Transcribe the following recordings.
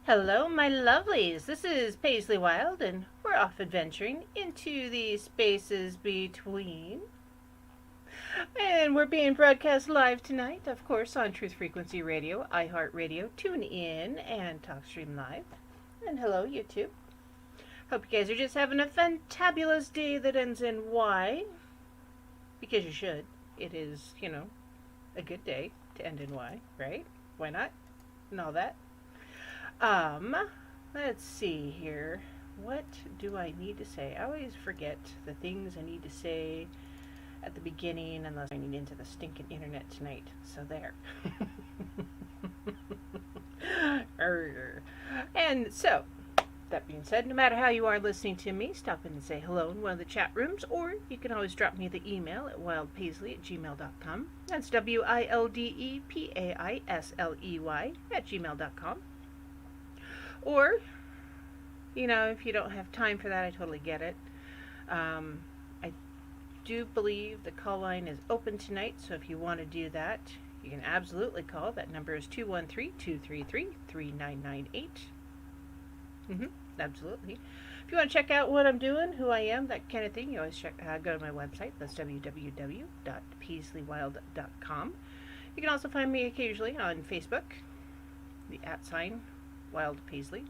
Hello, my lovelies. This is Paisley Wild, and we're off adventuring into the spaces between. And we're being broadcast live tonight, of course, on Truth Frequency Radio, iHeartRadio, TuneIn, and TalkStream Live. And hello, YouTube. Hope you guys are just having a fantabulous day that ends in Y. Because you should. It is, a good day to end in Y, right? Why not? And all that. Let's see here. What do I need to say? I always forget the things I need to say at the beginning unless I need into the stinking internet tonight. So there. And so, that being said, no matter how you are listening to me, stop in and say hello in one of the chat rooms, or you can always drop me the email at wildepaisley@gmail.com. That's WILDEPAISLEY@gmail.com. Or, if you don't have time for that, I totally get it. I do believe the call line is open tonight, so if you want to do that, you can absolutely call. That number is 213-233-3998. Absolutely. If you want to check out what I'm doing, who I am, that kind of thing, you always go to my website. That's www.paisleywild.com. You can also find me occasionally on Facebook, the @ Wild Paisley.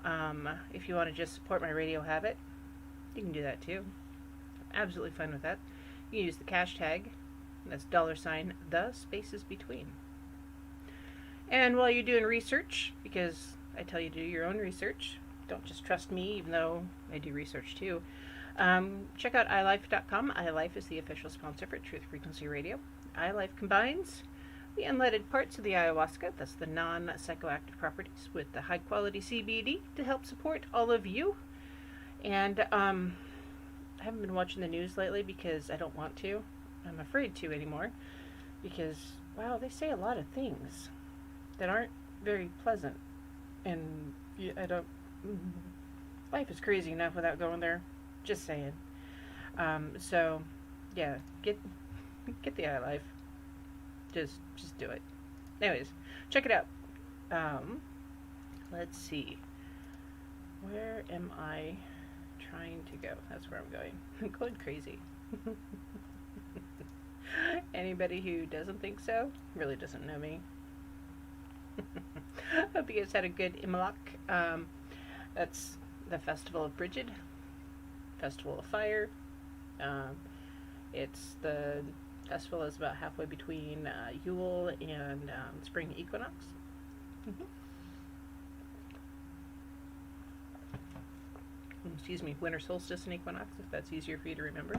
If you want to just support my radio habit, you can do that too. I'm absolutely fine with that. You can use the cash tag. That's $TheSpacesBetween. And while you're doing research, because I tell you to do your own research, don't just trust me, even though I do research too. Check out iLife.com. iLife is the official sponsor for Truth Frequency Radio. iLife combines the unleaded parts of the ayahuasca, that's the non-psychoactive properties, with the high-quality CBD to help support all of you. And I haven't been watching the news lately because I don't want to. I'm afraid to anymore because, wow, they say a lot of things that aren't very pleasant. And I don't... Life is crazy enough without going there. Just saying. So, yeah, get the iLife. Just do it. Anyways, check it out. Let's see. Where am I trying to go? That's where I'm going. I'm going crazy. Anybody who doesn't think so really doesn't know me. Hope you guys had a good Imbolc. That's the Festival of Brigid, Festival of Fire. It's the festival is about halfway between Yule and spring equinox. Excuse me, winter solstice and equinox, if that's easier for you to remember.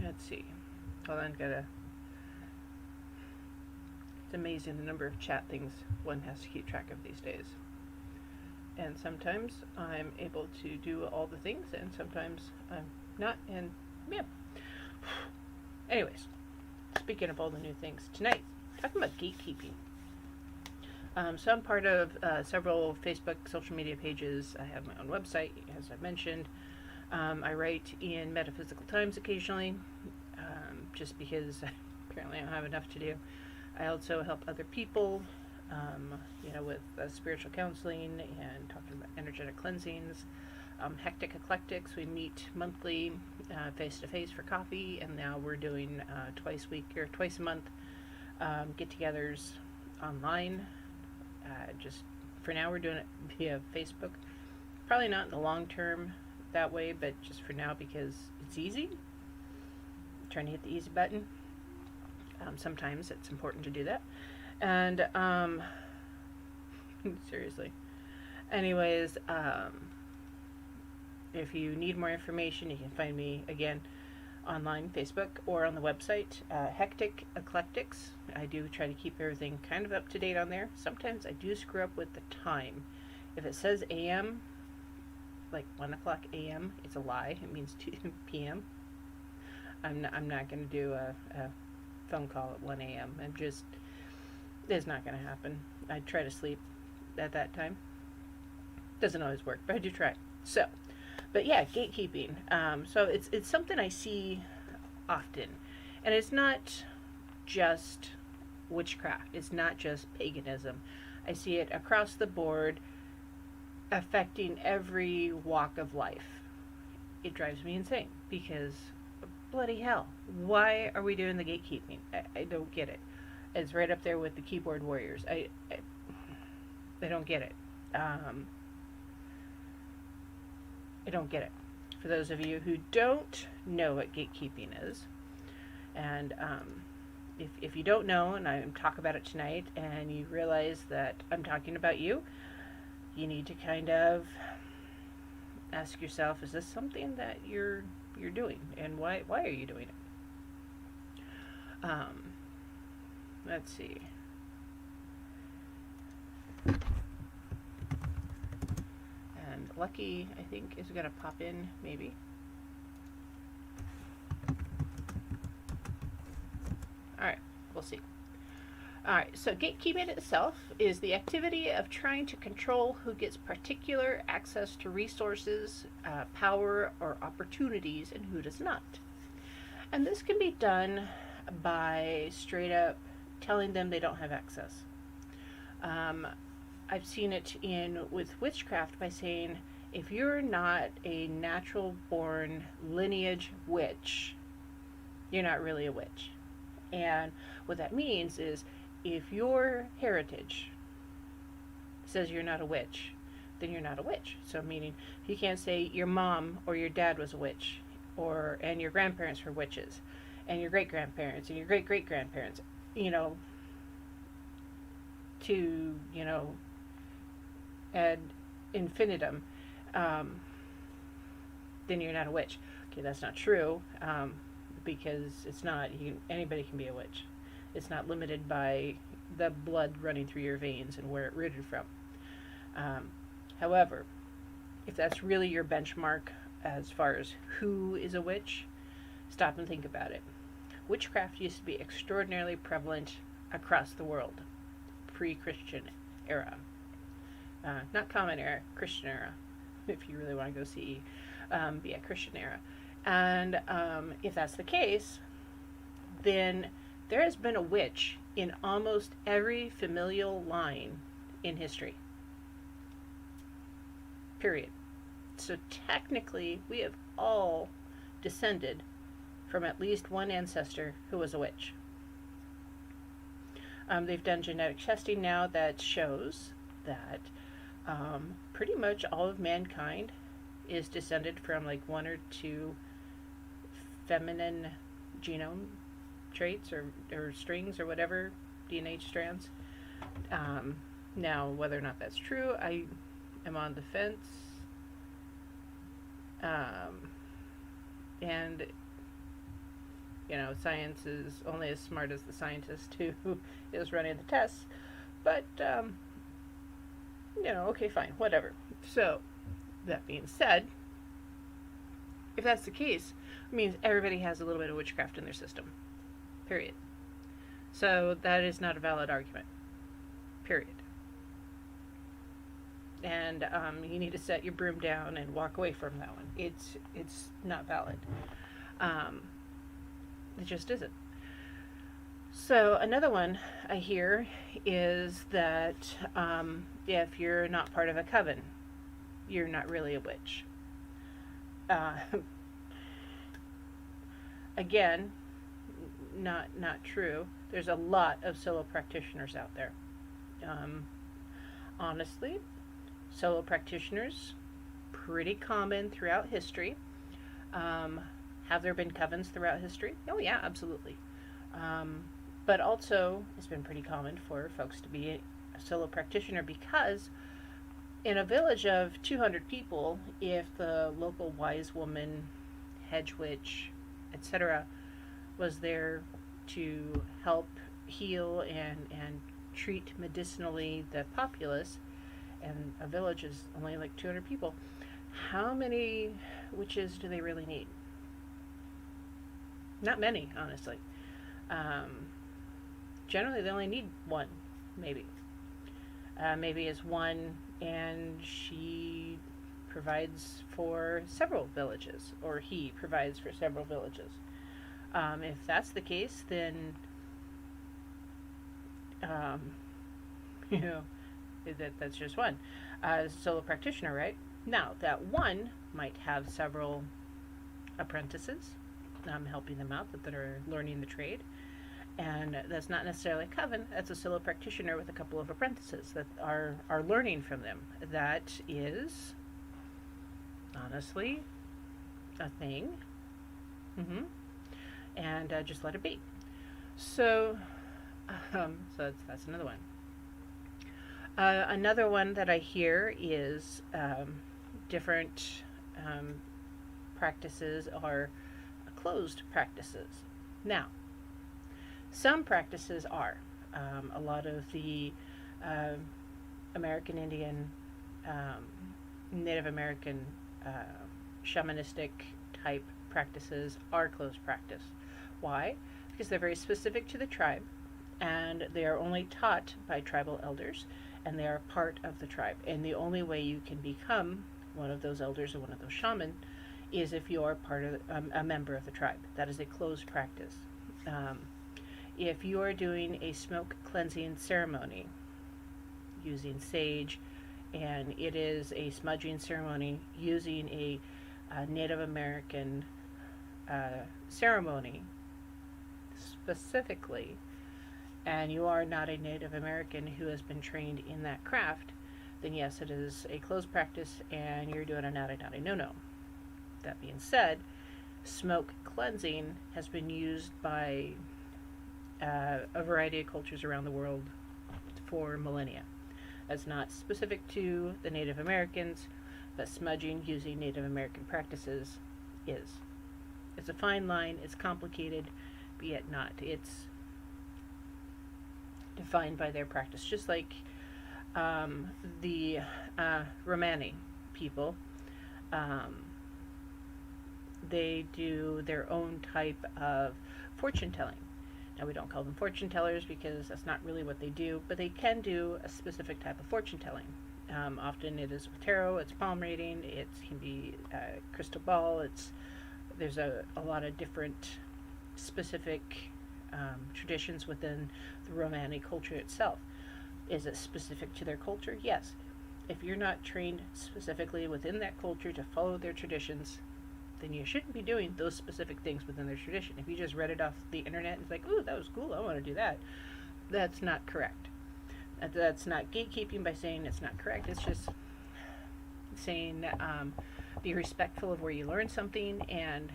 Let's see. Hold on, it's amazing the number of chat things one has to keep track of these days. And sometimes I'm able to do all the things, and sometimes I'm not, and yeah. Anyways, speaking of all the new things, tonight, talking about gatekeeping. So I'm part of several Facebook social media pages. I have my own website, as I mentioned. I write in Metaphysical Times occasionally, just because apparently I don't have enough to do. I also help other people, with spiritual counseling and talking about energetic cleansings. Hectic Eclectics, we meet monthly, face-to-face for coffee, and now we're doing twice a month get-togethers online. Just for now, we're doing it via Facebook. Probably not in the long term that way, but just for now because it's easy. I'm trying to hit the easy button. Sometimes it's important to do that. And seriously. Anyways, if you need more information, you can find me again online, Facebook, or on the website, Hectic Eclectics. I do try to keep everything kind of up to date on there. Sometimes I do screw up with the time. If it says AM, like 1 o'clock AM, it's a lie. It means 2 PM. I'm not going to do a phone call at 1 AM. It's not going to happen. I try to sleep at that time. Doesn't always work, but I do try. So, but yeah, gatekeeping. So it's something I see often, and it's not just witchcraft. It's not just paganism. I see it across the board, affecting every walk of life. It drives me insane because, bloody hell, why are we doing the gatekeeping? I don't get it. It's right up there with the keyboard warriors. I don't get it. I don't get it. For those of you who don't know what gatekeeping is, and if you don't know, and I talk about it tonight, and you realize that I'm talking about you, you need to kind of ask yourself, is this something that you're doing, and why are you doing it? Let's see. And Lucky, I think, is going to pop in, maybe. Alright, we'll see. Alright, so gatekeeping itself is the activity of trying to control who gets particular access to resources, power, or opportunities, and who does not. And this can be done by straight up telling them they don't have access. I've seen it with witchcraft by saying, if you're not a natural born lineage witch, you're not really a witch. And what that means is, if your heritage says you're not a witch, then you're not a witch. So meaning, you can't say your mom or your dad was a witch, and your grandparents were witches, and your great-grandparents, and your great-great-grandparents, ad infinitum, um, then you're not a witch. Okay, that's not true, because it's not. Anybody can be a witch. It's not limited by the blood running through your veins and where it rooted from. Um, However, if that's really your benchmark as far as who is a witch, stop and think about it. Witchcraft used to be extraordinarily prevalent across the world, pre-Christian era. Not common era, Christian era, if you really want to go CE. But yeah, Christian era. And if that's the case, then there has been a witch in almost every familial line in history. Period. So technically, we have all descended from at least one ancestor who was a witch. They've done genetic testing now that shows that pretty much all of mankind is descended from like one or two feminine genome traits or strings or whatever, DNA strands. Now, whether or not that's true, I am on the fence. And, science is only as smart as the scientist who is running the tests. But, okay, fine, whatever. So, that being said, if that's the case, it means everybody has a little bit of witchcraft in their system. Period. So, that is not a valid argument. Period. And you need to set your broom down and walk away from that one. It's not valid. It just isn't. So another one I hear is that if you're not part of a coven, you're not really a witch. Again, not true. There's a lot of solo practitioners out there. Honestly, solo practitioners, pretty common throughout history. Have there been covens throughout history? Oh yeah, absolutely. But also, it's been pretty common for folks to be a solo practitioner because in a village of 200 people, if the local wise woman, hedge witch, etc., was there to help heal and treat medicinally the populace, and a village is only like 200 people, how many witches do they really need? Not many, honestly. Generally, they only need one, maybe. Maybe it's one, and she provides for several villages, or he provides for several villages. If that's the case, then, that's just one. Solo practitioner, right? Now, that one might have several apprentices helping them out that are learning the trade. And that's not necessarily a coven. That's a solo practitioner with a couple of apprentices that are learning from them. That is, honestly, a thing. And just let it be. So that's another one. Another one that I hear is different practices are closed practices. Now, some practices are. A lot of the American Indian, Native American shamanistic type practices are closed practice. Why? Because they're very specific to the tribe, and they are only taught by tribal elders, and they are part of the tribe. And the only way you can become one of those elders or one of those shamans is if you are part of a member of the tribe. That is a closed practice. If you are doing a smoke cleansing ceremony using sage, and it is a smudging ceremony using a Native American ceremony specifically, and you are not a Native American who has been trained in that craft, then yes, it is a closed practice and you're doing a naughty no-no. That being said, smoke cleansing has been used by a variety of cultures around the world for millennia. That's not specific to the Native Americans, but smudging using Native American practices is. It's a fine line, it's complicated, but yet not. It's defined by their practice, just like the Romani people. Um, they do their own type of fortune telling. Now, we don't call them fortune tellers because that's not really what they do, but they can do a specific type of fortune telling. Often it is with tarot, it's palm reading, it can be crystal ball, there's a lot of different specific traditions within the Romani culture itself. Is it specific to their culture? Yes. If you're not trained specifically within that culture to follow their traditions, then you shouldn't be doing those specific things within their tradition. If you just read it off the internet and it's like, ooh, that was cool, I want to do that, that's not correct. That's not gatekeeping by saying it's not correct. It's just saying be respectful of where you learn something and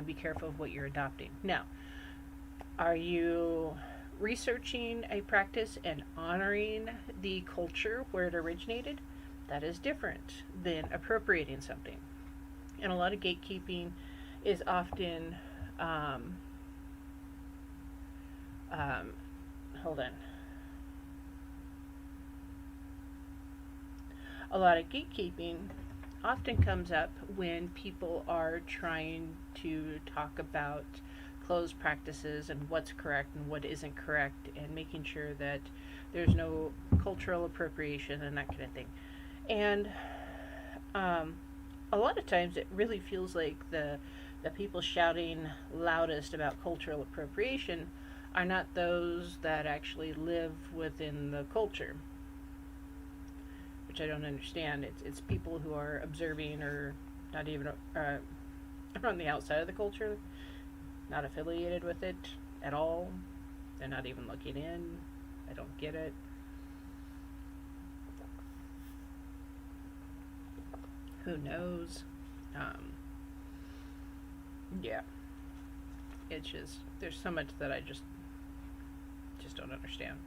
be careful of what you're adopting. Now, are you researching a practice and honoring the culture where it originated? That is different than appropriating something. And a lot of gatekeeping is often hold on. A lot of gatekeeping often comes up when people are trying to talk about closed practices and what's correct and what isn't correct, and making sure that there's no cultural appropriation and that kind of thing. And a lot of times it really feels like the people shouting loudest about cultural appropriation are not those that actually live within the culture, which I don't understand. It's people who are observing or not even on the outside of the culture, not affiliated with it at all. They're not even looking in. I don't get it. Who knows? Yeah. It's just, there's so much that I just don't understand.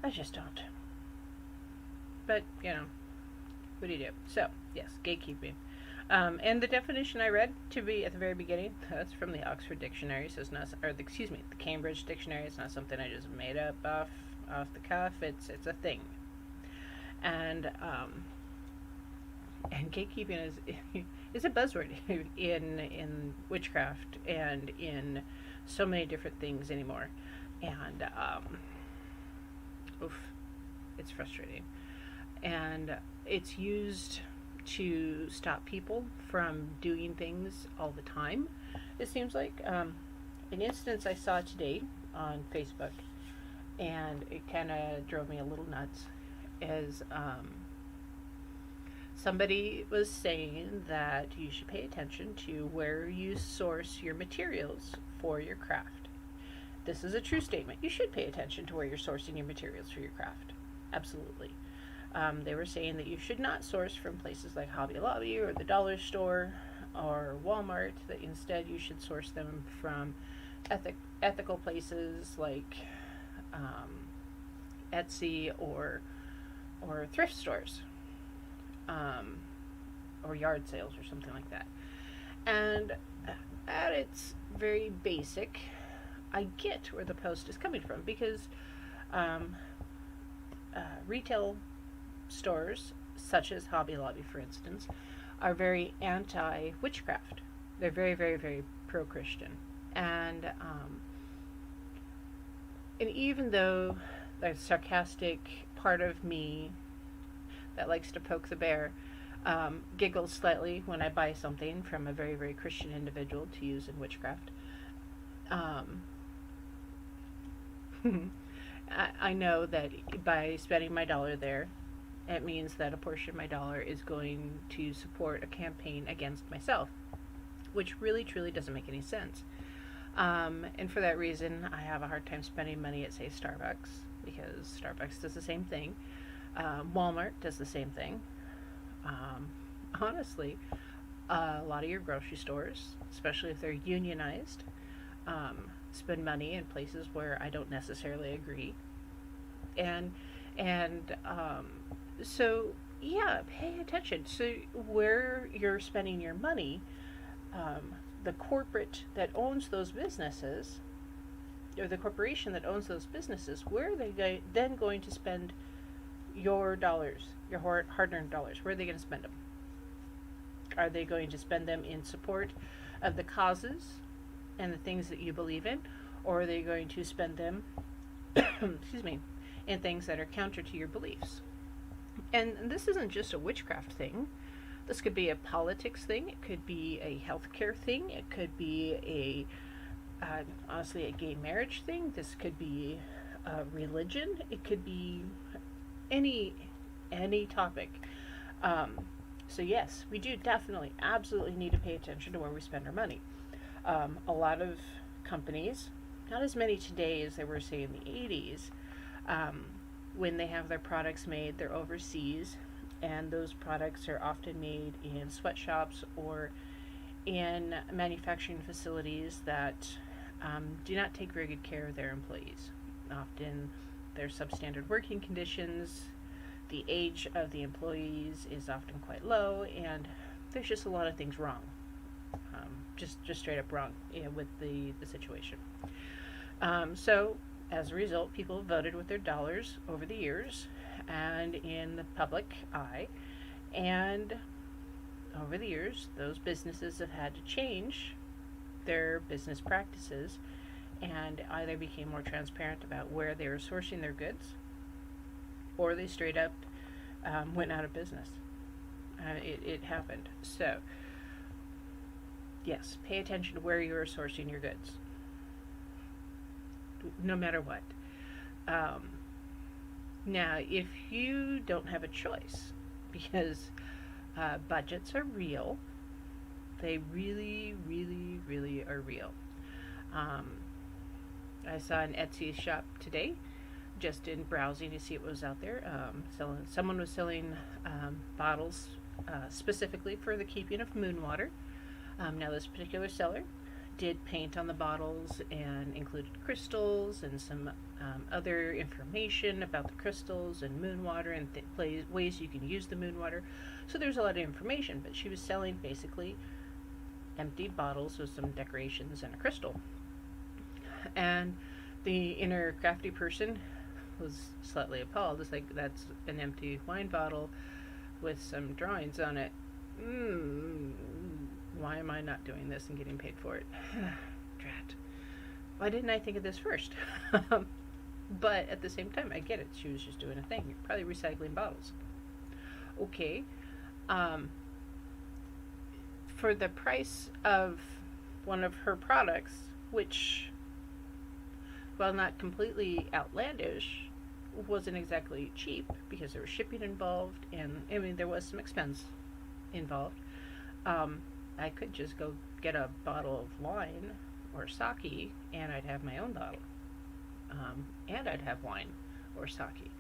I just don't. But, what do you do? So, yes, gatekeeping. And the definition I read to be at the very beginning, that's from the Oxford Dictionary, so it's not, the Cambridge Dictionary. It's not something I just made up off the cuff. It's a thing. And gatekeeping is a buzzword in witchcraft and in so many different things anymore. And it's frustrating. And it's used to stop people from doing things all the time, it seems like. An instance I saw today on Facebook, and it kind of drove me a little nuts, is somebody was saying that you should pay attention to where you source your materials for your craft. This is a true statement. You should pay attention to where you're sourcing your materials for your craft. Absolutely. They were saying that you should not source from places like Hobby Lobby or the dollar store or Walmart, that instead you should source them from ethical places like Etsy or thrift stores, or yard sales or something like that. And at its very basic, I get where the post is coming from, because retail stores, such as Hobby Lobby, for instance, are very anti-witchcraft. They're very, very, very pro-Christian. And even though the sarcastic part of me that likes to poke the bear giggles slightly when I buy something from a very, very Christian individual to use in witchcraft, I know that by spending my dollar there, it means that a portion of my dollar is going to support a campaign against myself, which really, truly doesn't make any sense. And for that reason, I have a hard time spending money at, say, Starbucks, because Starbucks does the same thing. Walmart does the same thing. Honestly, a lot of your grocery stores, especially if they're unionized, spend money in places where I don't necessarily agree. And And so, yeah, pay attention. So, where you're spending your money, the corporate that owns those businesses, or the corporation that owns those businesses, where are they then going to spend your dollars, your hard-earned dollars? Where are they going to spend them? Are they going to spend them in support of the causes and the things that you believe in, or are they going to spend them, excuse me, in things that are counter to your beliefs? And this isn't just a witchcraft thing. This could be a politics thing. It could be a healthcare thing. It could be honestly, a gay marriage thing. This could be religion. It could be any topic. So yes, we do definitely, absolutely need to pay attention to where we spend our money. A lot of companies, not as many today as there were, say, in the 80s, when they have their products made, they're overseas, and those products are often made in sweatshops or in manufacturing facilities that do not take very good care of their employees. Often there's substandard working conditions, the age of the employees is often quite low, and there's just a lot of things wrong. Just straight up wrong, with the situation. So, as a result, people have voted with their dollars over the years and in the public eye, and over the years, those businesses have had to change their business practices and either became more transparent about where they were sourcing their goods, or they straight up went out of business. It happened. So, yes, pay attention to where you are sourcing your goods, no matter what. Now, if you don't have a choice, because budgets are real, they really, really, really are real. I saw an Etsy shop today, just in browsing to see what was out there. Someone was selling bottles specifically for the keeping of moon water. Now, this particular seller did paint on the bottles and included crystals and some other information about the crystals and moon water and ways you can use the moon water. So there's a lot of information, but she was selling basically empty bottles with some decorations and a crystal. And the inner crafty person was slightly appalled. It's like, that's an empty wine bottle with some drawings on it. Why am I not doing this and getting paid for it? Drat. Why didn't I think of this first? But at the same time, I get it. She was just doing a thing. You're probably recycling bottles. Okay. For the price of one of her products, which, while not completely outlandish, wasn't exactly cheap because there was shipping involved, and I mean there was some expense involved. I could just go get a bottle of wine or sake, and I'd have my own bottle, and I'd have wine or sake,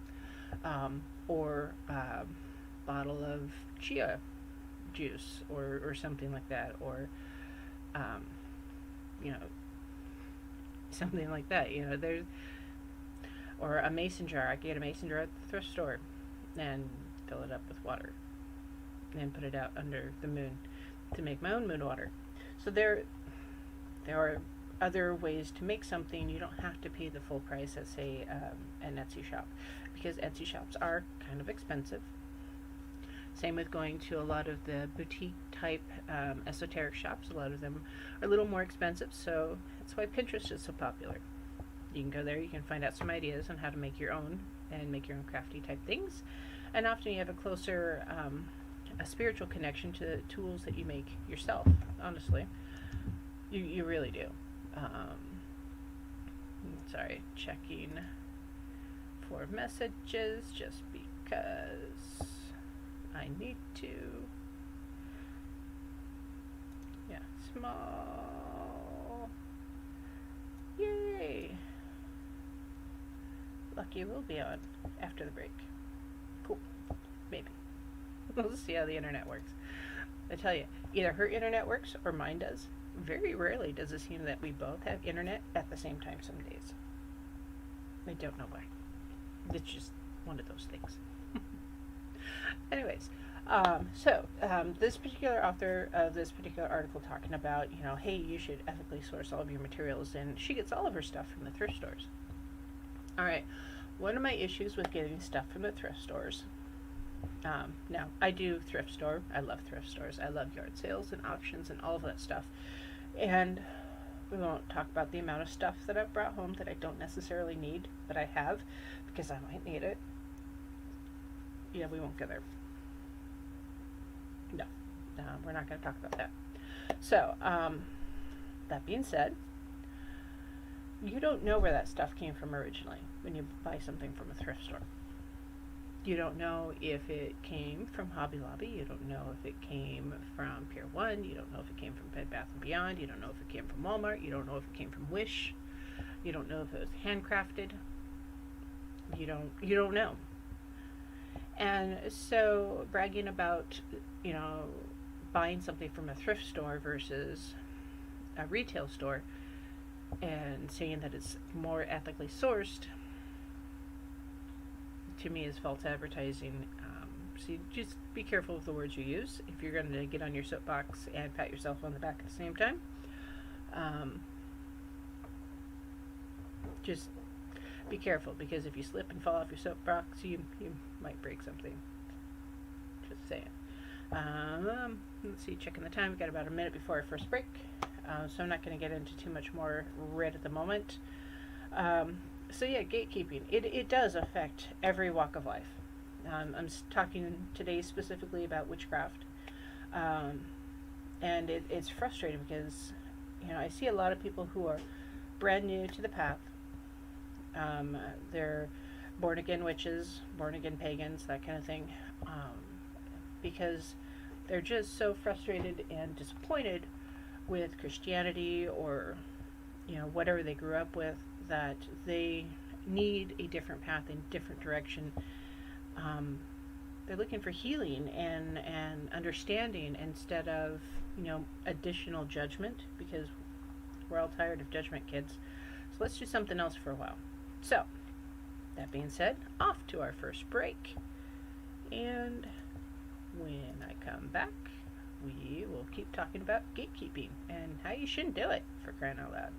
or a bottle of chia juice or something like that, or something like that. There's, or a mason jar. I could get a mason jar at the thrift store and fill it up with water and put it out under the moon to make my own moon water. So there are other ways to make something. You don't have to pay the full price at, say, an Etsy shop, because Etsy shops are kind of expensive. Same with going to a lot of the boutique type esoteric shops. A lot of them are a little more expensive, so that's why Pinterest is so popular. You can go there, you can find out some ideas on how to make your own and make your own crafty type things. And often you have a closer, a spiritual connection to the tools that you make yourself, honestly. You really do. Sorry, checking for messages just because I need to. Yeah, small. Yay! Lucky will be on after the break. Cool. Maybe. We'll see how the internet works. I tell you, either her internet works or mine does. Very rarely does it seem that we both have internet at the same time some days. I don't know why. It's just One of those things. Anyways, this particular author of this particular article talking about, hey, you should ethically source all of your materials, and she gets all of her stuff from the thrift stores. All right, one of my issues with getting stuff from the thrift stores, now, I do thrift store. I love thrift stores. I love yard sales and auctions and all of that stuff. And we won't talk about the amount of stuff that I've brought home that I don't necessarily need, but I have, because I might need it. Yeah, we won't go there. No, we're not going to talk about that. So, that being said, you don't know where that stuff came from originally when you buy something from a thrift store. You don't know if it came from Hobby Lobby. You don't know if it came from Pier 1. You don't know if it came from Bed Bath & Beyond. You don't know if it came from Walmart. You don't know if it came from Wish. You don't know if it was handcrafted. You don't know. And so bragging about, buying something from a thrift store versus a retail store and saying that it's more ethically sourced, to me, is false advertising. So you just be careful with the words you use if you're going to get on your soapbox and pat yourself on the back at the same time. Just be careful, because if you slip and fall off your soapbox, you might break something. Just saying. Let's see, checking the time. We've got about a minute before our first break, so I'm not going to get into too much more right at the moment. So yeah, gatekeeping. It does affect every walk of life. I'm talking today specifically about witchcraft, and it's frustrating because I see a lot of people who are brand new to the path. They're born again witches, born again pagans, that kind of thing, because they're just so frustrated and disappointed with Christianity or whatever they grew up with, that they need a different path, a different direction. They're looking for healing and understanding instead of additional judgment, because we're all tired of judgment, kids. So let's do something else for a while. So that being said, off to our first break, and when I come back, we will keep talking about gatekeeping and how you shouldn't do it, for crying out loud.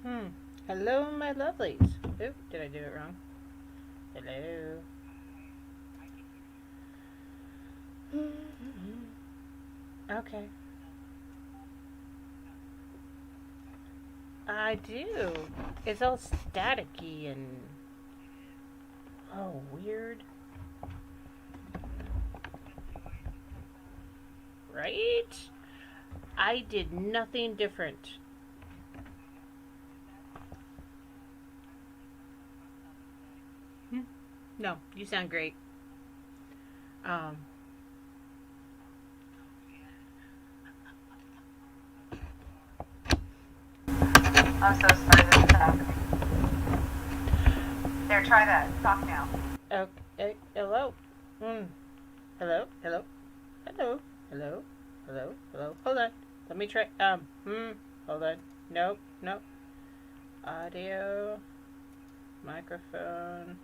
Hmm. Hello, my lovelies. Oop, did I do it wrong? Hello. Okay. I do. It's all staticky and oh, weird. Right? I did nothing different. Hmm. No, you sound great. Um, I'm so sorry this is happening. There, try that. Talk now. okay. Hello. Hmm. Hello. Hello. Hello. Hello. Hello. Hello. Hold on. Let me try. Hold on. Nope. Nope. Audio. Microphone.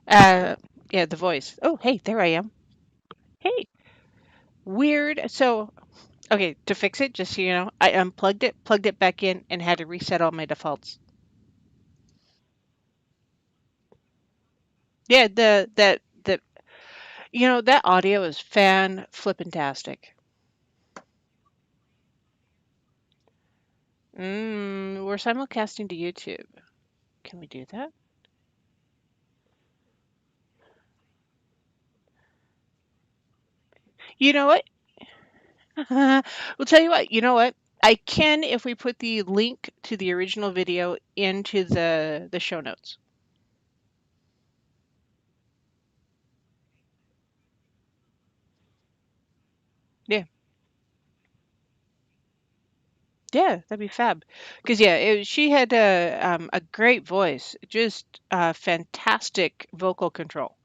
Uh, yeah, the voice. Oh, hey, there I am. Hey, weird. So, okay, to fix it, just so you know, I unplugged it, plugged it back in, and had to reset all my defaults. Yeah, that audio is fan flippin' tastic. We're simulcasting to YouTube. Can we do that? You know what? We'll tell you what. You know what? I can if we put the link to the original video into the show notes. Yeah, yeah, that'd be fab. Because yeah, she had a great voice, just fantastic vocal control.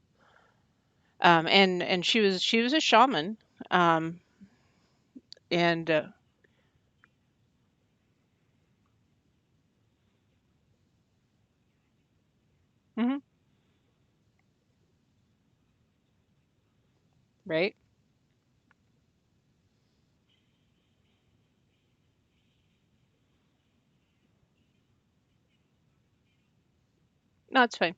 And she was a shaman. Um, and mhm, right? No, it's fine.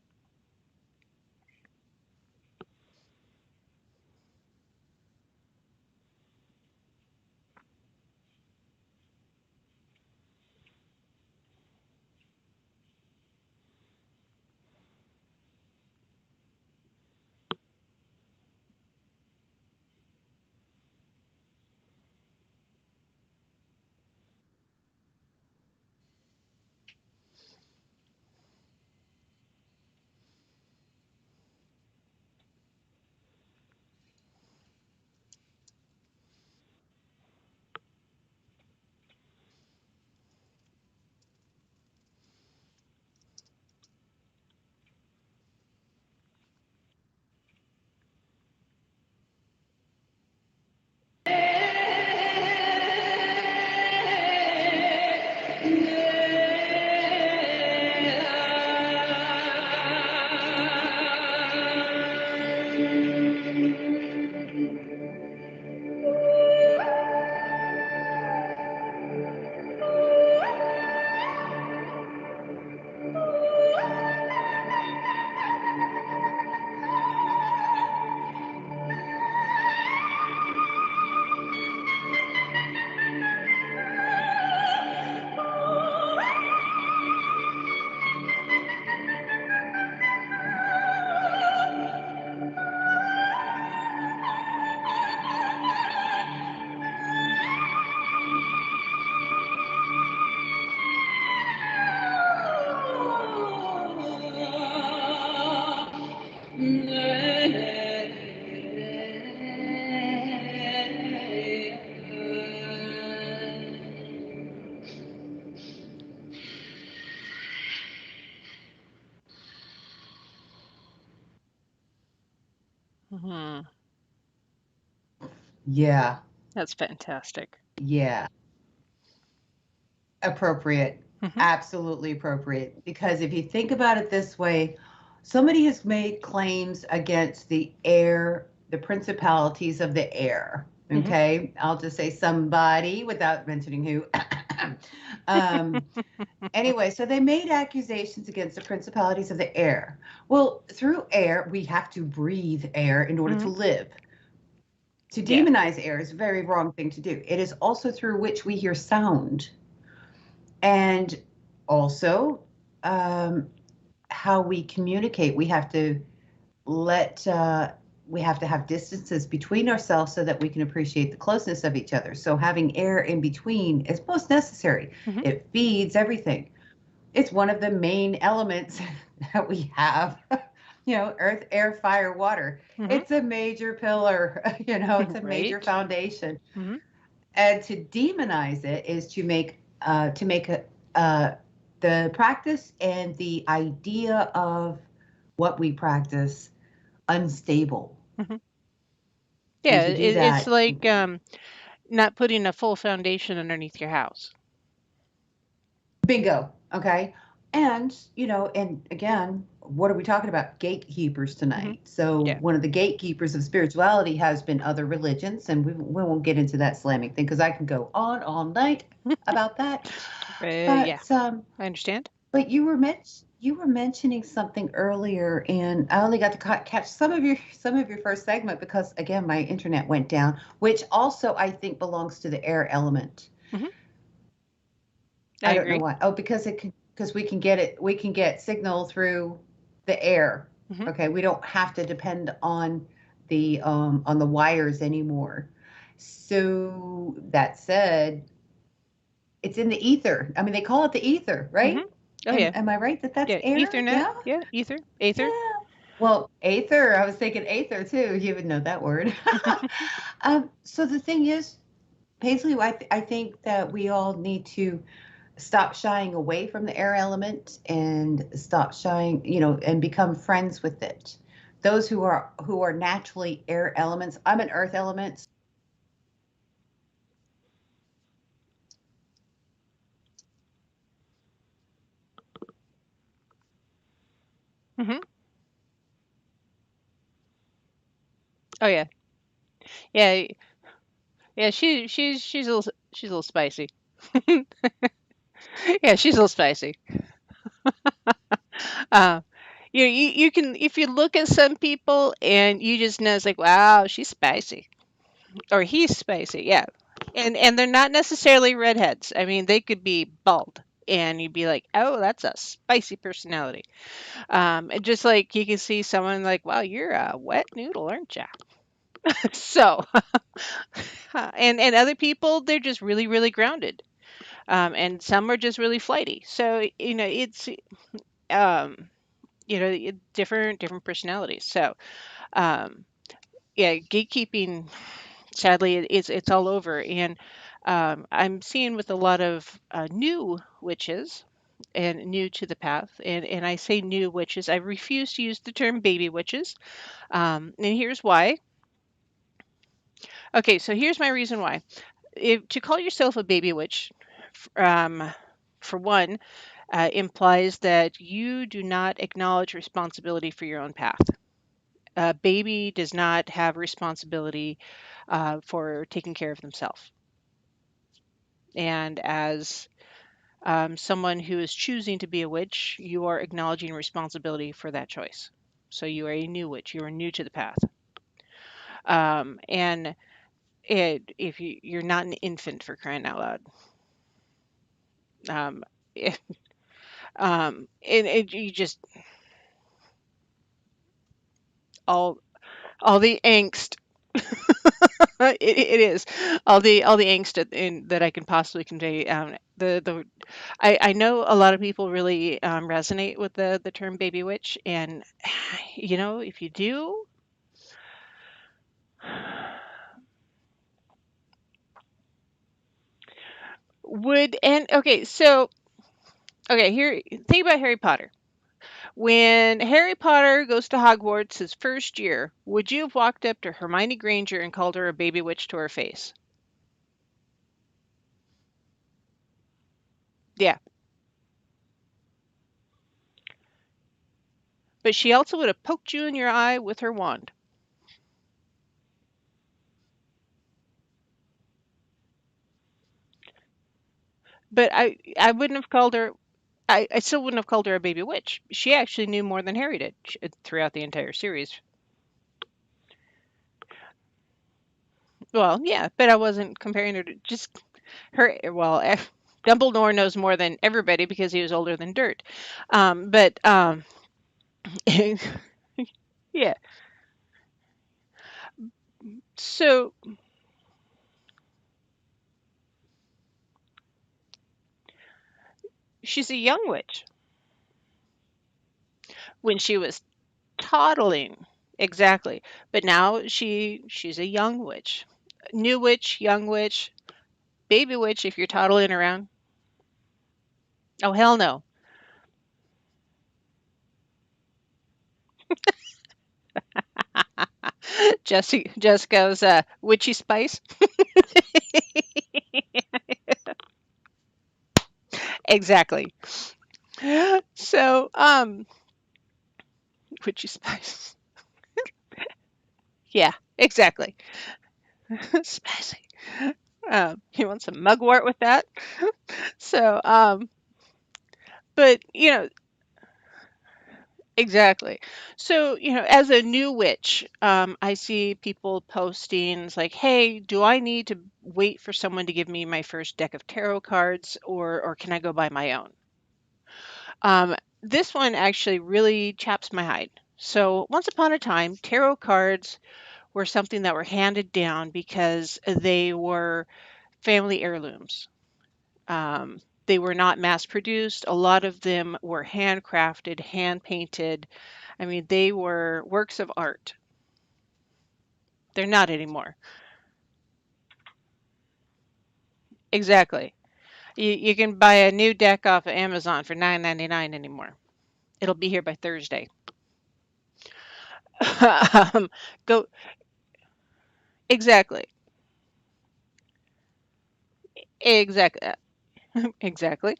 Mhm. Yeah, That's fantastic. yeah. Appropriate. Mhm. Absolutely appropriate. Because if you think about it this way, somebody has made claims against the air, the principalities of the air. Mhm. Okay. I'll just say somebody without mentioning who. um, anyway, so they made accusations against the principalities of the air. Well, through air, we have to breathe air in order to Mhm. live. To Yeah. demonize air is a very wrong thing to do. It is also through which we hear sound. And also, um, how we communicate. We have to let we have to have distances between ourselves so that we can appreciate the closeness of each other. So having air in between is most necessary. Mhm. It feeds everything. It's one of the main elements that we have. Earth, air, fire, water. Mhm. It's a major pillar. It's a major Right. foundation. Mhm. And to demonize it is to make the practice and the idea of what we practice unstable. Mhm. And Yeah, to do it's that, like not putting a full foundation underneath your house. bingo, okay? And again, what are we talking about? Gatekeepers Mhm. tonight. So Yeah. one of the gatekeepers of spirituality has been other religions, and we won't get into that slamming thing because I can go on all night about that. Yeah. But I understand. But you were mentioning something earlier, and I only got to catch some of your first segment because again my internet went down, which also I think belongs to the air element. Mhm. I I don't know agree. why. Oh, because we can get signal through the air. Mhm. Okay, we don't have to depend on the wires anymore. So that said, it's in the ether. I mean, they call it the ether, Mhm. right? Oh Am, yeah. am I right that that's Yeah. air? Ethernet. Yeah. Yeah. Ether. Aether. Yeah. Well, aether, I was thinking aether too. You would know that word. So the thing is, Paisley, I think that we all need to stop shying away from the air element and stop shying, and become friends with it. Those who are naturally air elements. I'm an earth element. Mhm. Oh yeah. Yeah. Yeah. She's a little spicy. Yeah. She's a little spicy. Uh, you can if you look at some people and you just know it's like wow she's spicy or he's spicy, yeah, and they're not necessarily redheads. I mean, they could be bald, and you'd be like, oh, that's a spicy personality. And just like you can see someone like, wow, you're a wet noodle, aren't you? So, and other people, they're just really really grounded, and some are just really flighty. So it's um, different personalities. So um, yeah, gatekeeping sadly it's all over, and I'm seeing with a lot of new witches and new to the path, and I say new witches, I refuse to use the term baby witches, and here's why. Okay, so here's my reason why. If to call yourself a baby witch, um, for one, implies that you do not acknowledge responsibility for your own path. A baby does not have responsibility for taking care of themselves. And as someone who is choosing to be a witch, you are acknowledging responsibility for that choice. So you are a new witch. You are new to the path. And if you're not an infant for crying out loud, um, it, you just all all the angst. It is all the angst that I can possibly convey. The I know a lot of people really resonate with the term baby witch, and if you do, would and okay, so okay, here think about Harry Potter. When Harry Potter goes to Hogwarts his first year, would you have walked up to Hermione Granger and called her a baby witch to her face? Yeah, but she also would have poked you in your eye with her wand. But I wouldn't have called her. I still wouldn't have called her a baby witch. She actually knew more than Harry did throughout the entire series. Well, yeah, but I wasn't comparing her to just her. Well, Dumbledore knows more than everybody because he was older than dirt. But yeah. So she's a young witch when she was toddling. Exactly. But now she's a young witch. New witch, young witch, baby witch if you're toddling around. Oh hell no. Jessica's witchy spice. Exactly. So, witchy spice. Yeah, exactly. Spicy. You want some mugwort with that? So, but exactly. So, as a new witch, I see people posting it's like, "Hey, do I need to wait for someone to give me my first deck of tarot cards, or can I go buy my own?" This one actually really chaps my hide. So, once upon a time, tarot cards were something that were handed down because they were family heirlooms. They were not mass produced. A lot of them were handcrafted, hand painted. I mean, they were works of art. They're not anymore. Exactly. You can buy a new deck off of Amazon for 9.99 anymore. It'll be here by Thursday. Go exactly. Exactly. Exactly.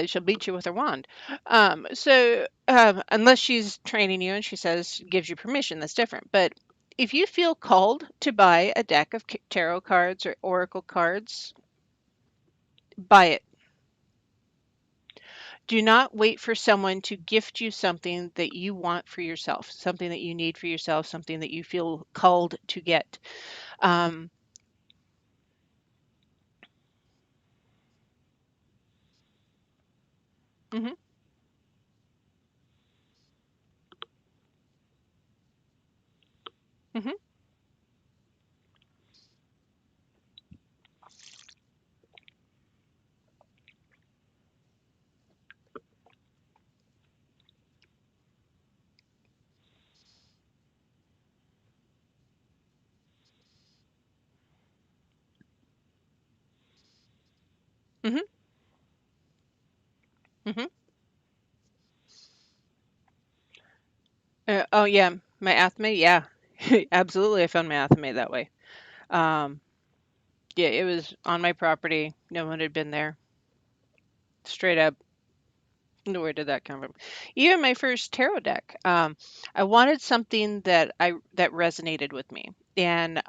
She'll beat you with her wand. Unless she's training you and she says, gives you permission, that's different. But if you feel called to buy a deck of tarot cards or oracle cards, buy it. Do not wait for someone to gift you something that you want for yourself, something that you need for yourself, something that you feel called to get. Um, mhm, mhm, mhm, mhm. Oh yeah, my athame, yeah, absolutely. I found my athame that way. Um, Yeah, it was on my property. No one had been there. Straight up, where did that come from? Even my first tarot deck, I wanted something that resonated with me. And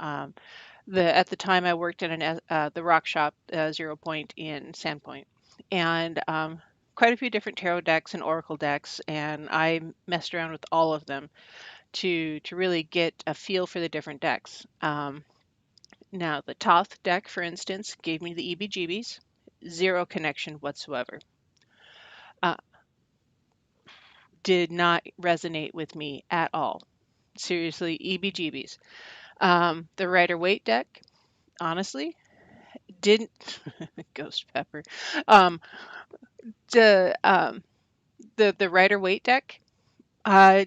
the at the time I worked in the rock shop, Zero Point in Sandpoint, and quite a few different tarot decks and oracle decks, and I messed around with all of them to really get a feel for the different decks. Now, the Toth deck, for instance, gave me the EBGBs, zero connection whatsoever. Uh, did not resonate with me at all. Seriously, EBGBs. The Rider Waite deck, honestly, didn't ghost pepper. Um, the the Rider Waite deck, uh,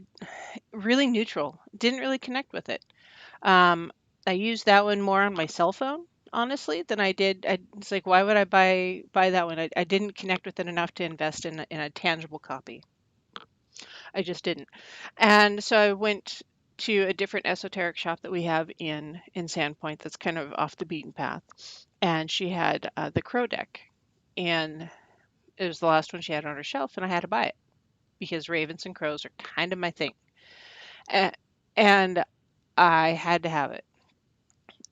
really neutral. Didn't really connect with it. Um, I used that one more on my cell phone, honestly, than I did. It's like, why would I buy that one? I didn't connect with it enough to invest in a tangible copy. I just didn't. And so I went to a different esoteric shop that we have in Sandpoint that's kind of off the beaten path. And she had the Crow deck, and it was the last one she had on her shelf, and I had to buy it because ravens and crows are kind of my thing. A- And I had to have it.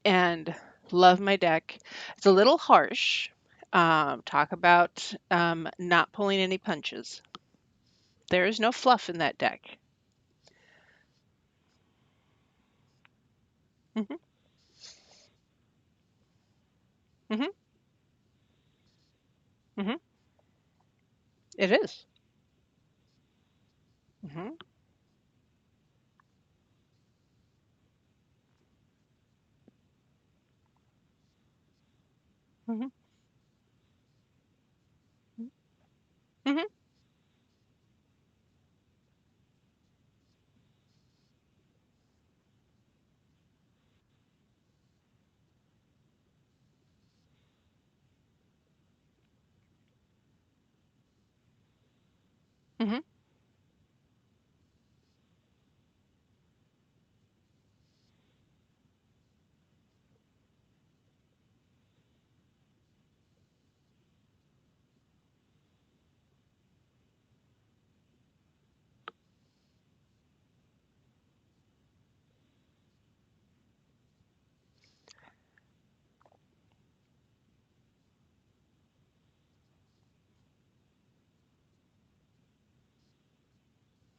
And love my deck. It's a little harsh. Talk about not pulling any punches. There is no fluff in that deck. Hmm. Hmm. Hmm. It is. Hmm. Hmm. Hmm. Hmm.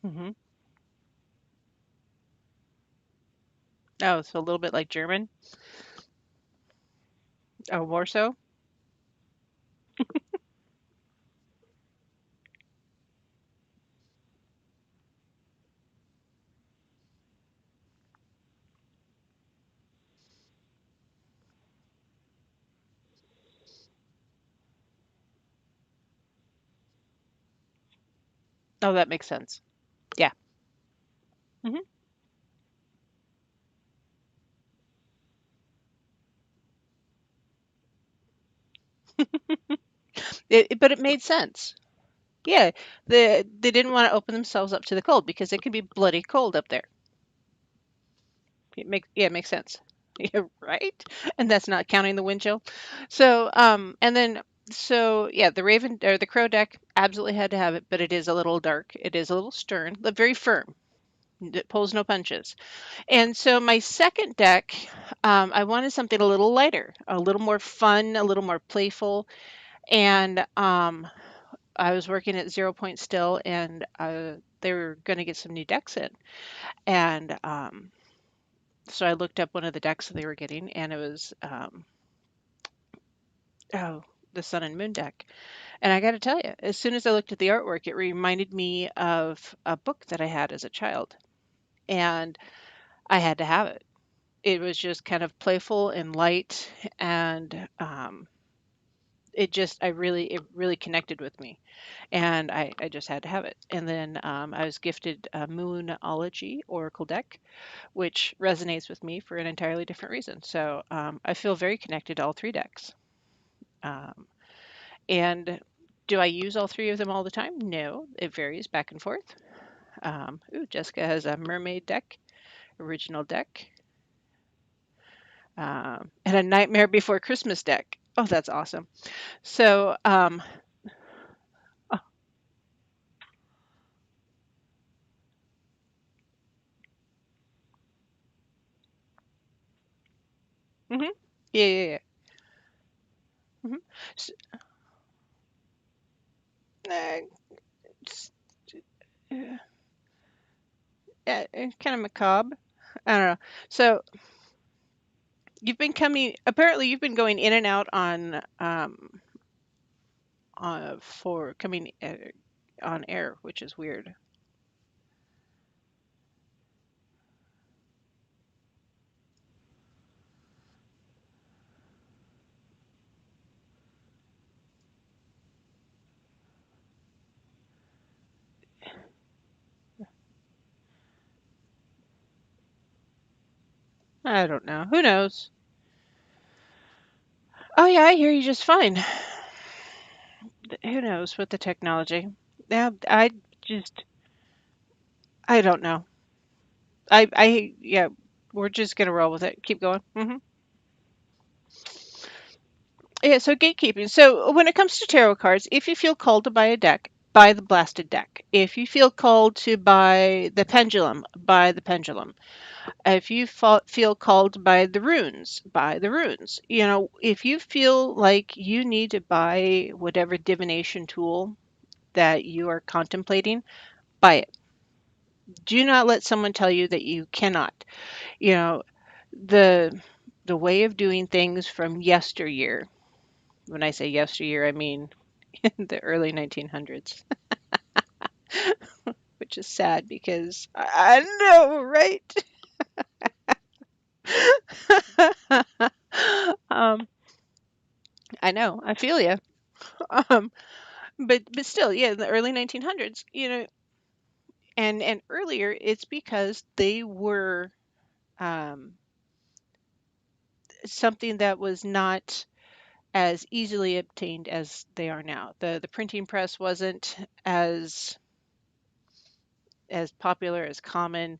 Hmm. Oh, so a little bit like German. Oh, more so. Oh, that makes sense. Yeah. Hmm. But it made sense. Yeah, they didn't want to open themselves up to the cold because it could be bloody cold up there. It makes sense. Yeah, right? And that's not counting the wind chill. So, and then so yeah, the Raven or the Crow deck absolutely had to have it, but it is a little dark. It is a little stern, but very firm. It pulls no punches. And so my second deck, I wanted something a little lighter, a little more fun, a little more playful, and I was working at Zero Point still, and they were going to get some new decks in, and so I looked up one of the decks that they were getting, and it was oh, the Sun and Moon deck. And I got to tell you, as soon as I looked at the artwork, it reminded me of a book that I had as a child, and I had to have it. It was just kind of playful and light, and it really connected with me, and I just had to have it. And then I was gifted a Moonology Oracle deck, which resonates with me for an entirely different reason. So I feel very connected to all three decks. Um, and do I use all three of them all the time? No, it varies back and forth. Ooh, Jessica has a mermaid deck, original deck, and a Nightmare Before Christmas deck. Oh, that's awesome. So, oh, hmm, yeah, yeah, yeah. Hmm. S uh, s- yeah, kind of macabre. I don't know. So apparently you've been going in and out for coming on air, which is weird. I don't know. Who knows? Oh yeah, I hear you just fine. Who knows with the technology? Yeah, just I don't know. Yeah, we're just gonna roll with it. Keep going. Yeah, so gatekeeping. So when it comes to tarot cards, if you feel called to buy a deck, buy the blasted deck. If you feel called to buy the pendulum, buy the pendulum. If you feel called to buy the runes, buy the runes. You know, if you feel like you need to buy whatever divination tool that you are contemplating, buy it. Do not let someone tell you that you cannot. You know, the the way of doing things from yesteryear. When I say yesteryear, I mean in the early 1900s, which is sad because I know, right? um, I know, I feel you. Um, but still, yeah, in the early 1900s, you know, and earlier, it's because they were um, something that was not as easily obtained as they are now. The printing press wasn't as popular, as common.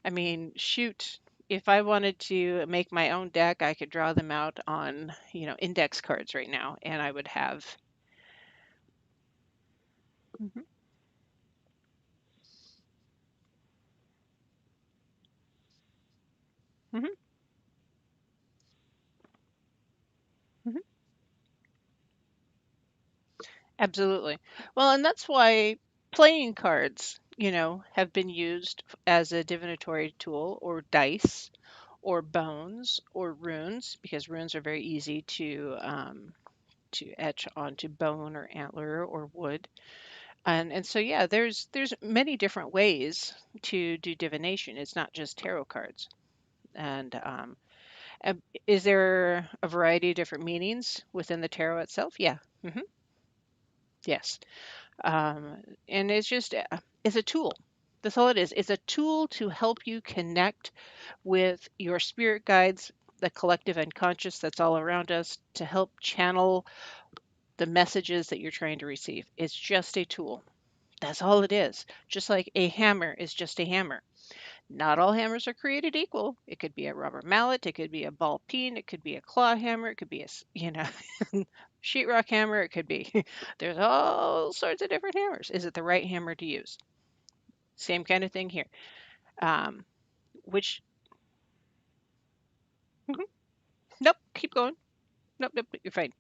I mean, shoot, if I wanted to make my own deck, I could draw them out on, index cards right now, and I would have. Mhm, mhm, mhm. Absolutely. Well, and that's why playing cards, have been used as a divinatory tool, or dice, or bones, or runes, because runes are very easy to etch onto bone or antler or wood. And so yeah, there's many different ways to do divination. It's not just tarot cards. And is there a variety of different meanings within the tarot itself? Yeah. Yes. And it's a tool. That's all it is. It's a tool to help you connect with your spirit guides, the collective unconscious that's all around us, to help channel the messages that you're trying to receive. It's just a tool. That's all it is. Just like a hammer is just a hammer. Not all hammers are created equal. It could be a rubber mallet, it could be a ball peen, it could be a claw hammer, it could be sheetrock hammer, it could be, there's all sorts of different hammers. Is it the right hammer to use? Same kind of thing here. Um, which, mhm, nope, keep going. Nope, nope, you're fine.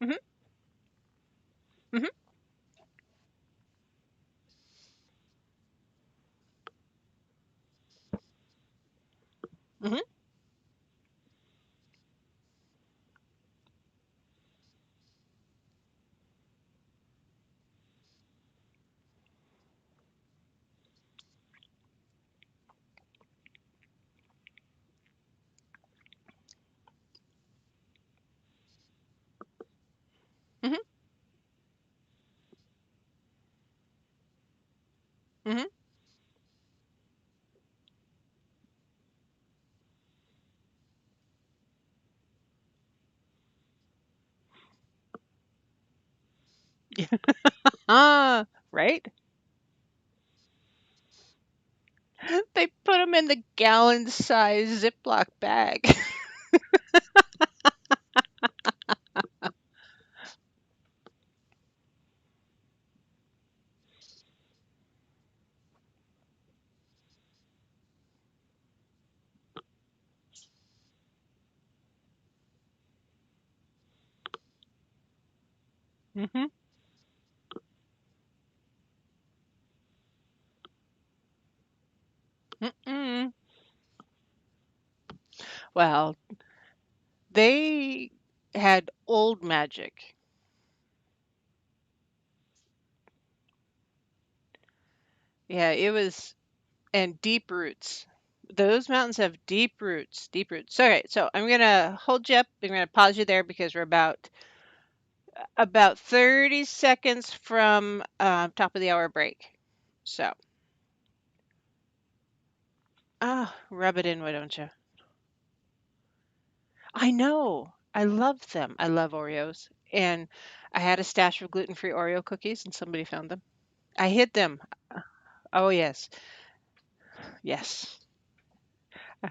hmm hmm hmm hmm hmm Ah, right? They put them in the gallon-size Ziploc bag. hmm Mm-mm. Well, they had old magic. Yeah, it was, and deep roots. Those mountains have deep roots, deep roots. Okay, so I'm gonna hold you up. I'm gonna pause you there because we're about 30 seconds from top of the hour break. So Ah, rub it in, why don't you? I know. I love them. I love Oreos. And I had a stash of gluten-free Oreo cookies and somebody found them. I hid them. Oh, yes. Yes. Uh,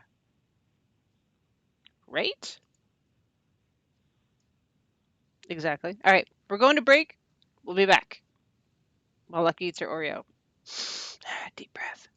Right? Exactly. All right. We're going to break. We'll be back while Lucky eats her Oreo. Deep breath.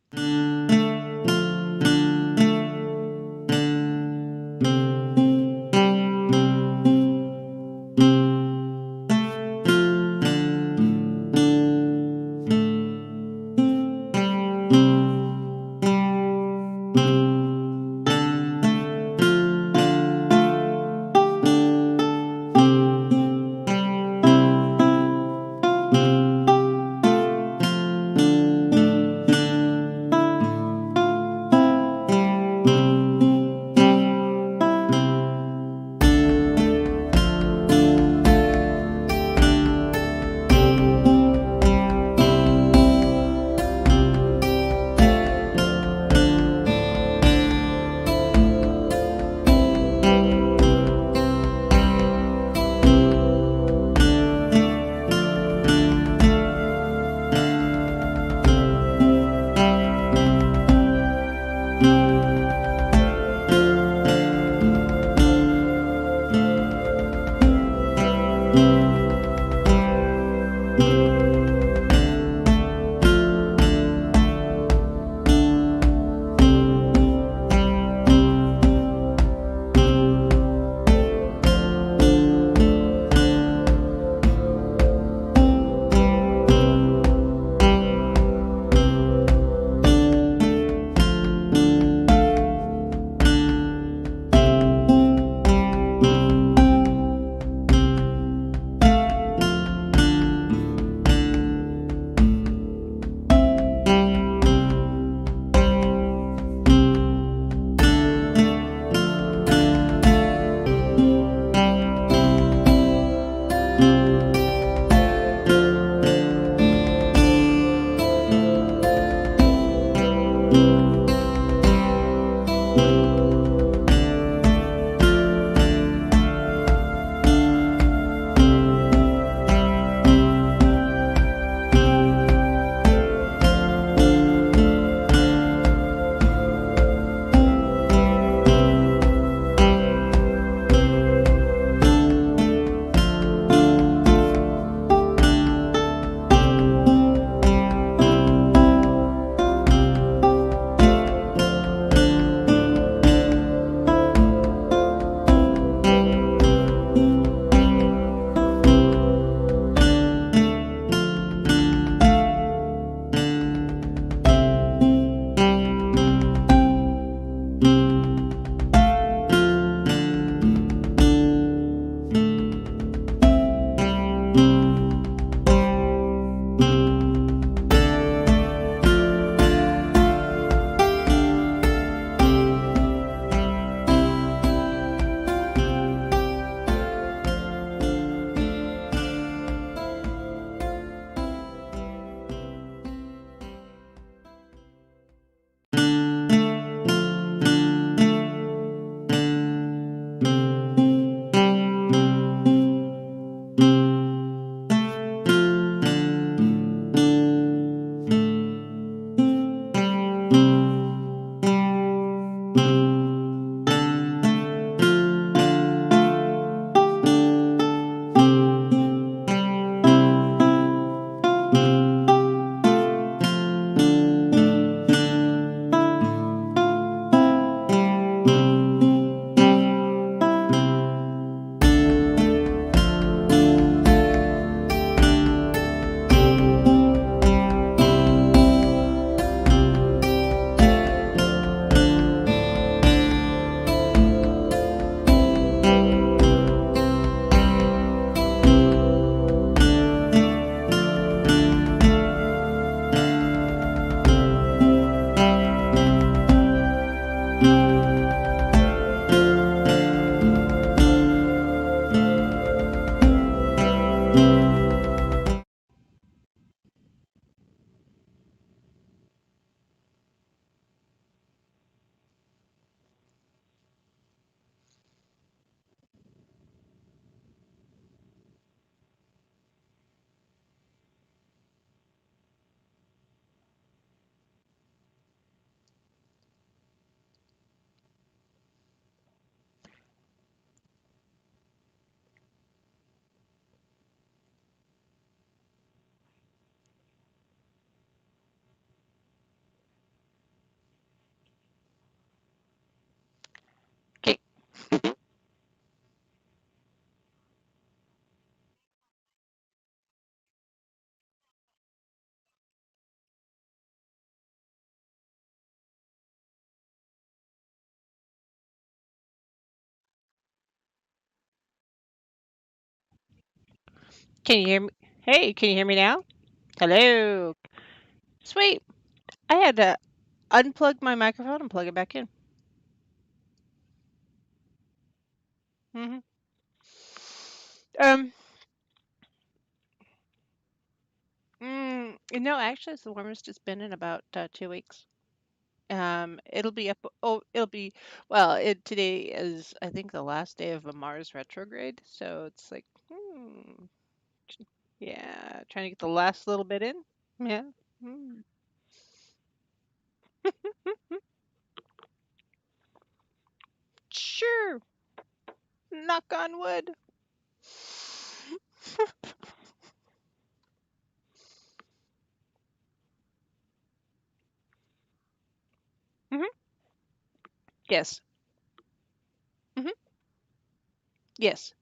Can you hear me? Hey, can you hear me now? Hello. Sweet. I had to unplug my microphone and plug it back in. hmm Um, no, actually, it's the warmest it's been in about 2 weeks. It'll be up. Oh, it'll be. Well, today is, I think, the last day of a Mars retrograde, so it's like, yeah, trying to get the last little bit in. Yeah. Hmm. Sure. Knock on wood. hmm Yes. hmm Yes.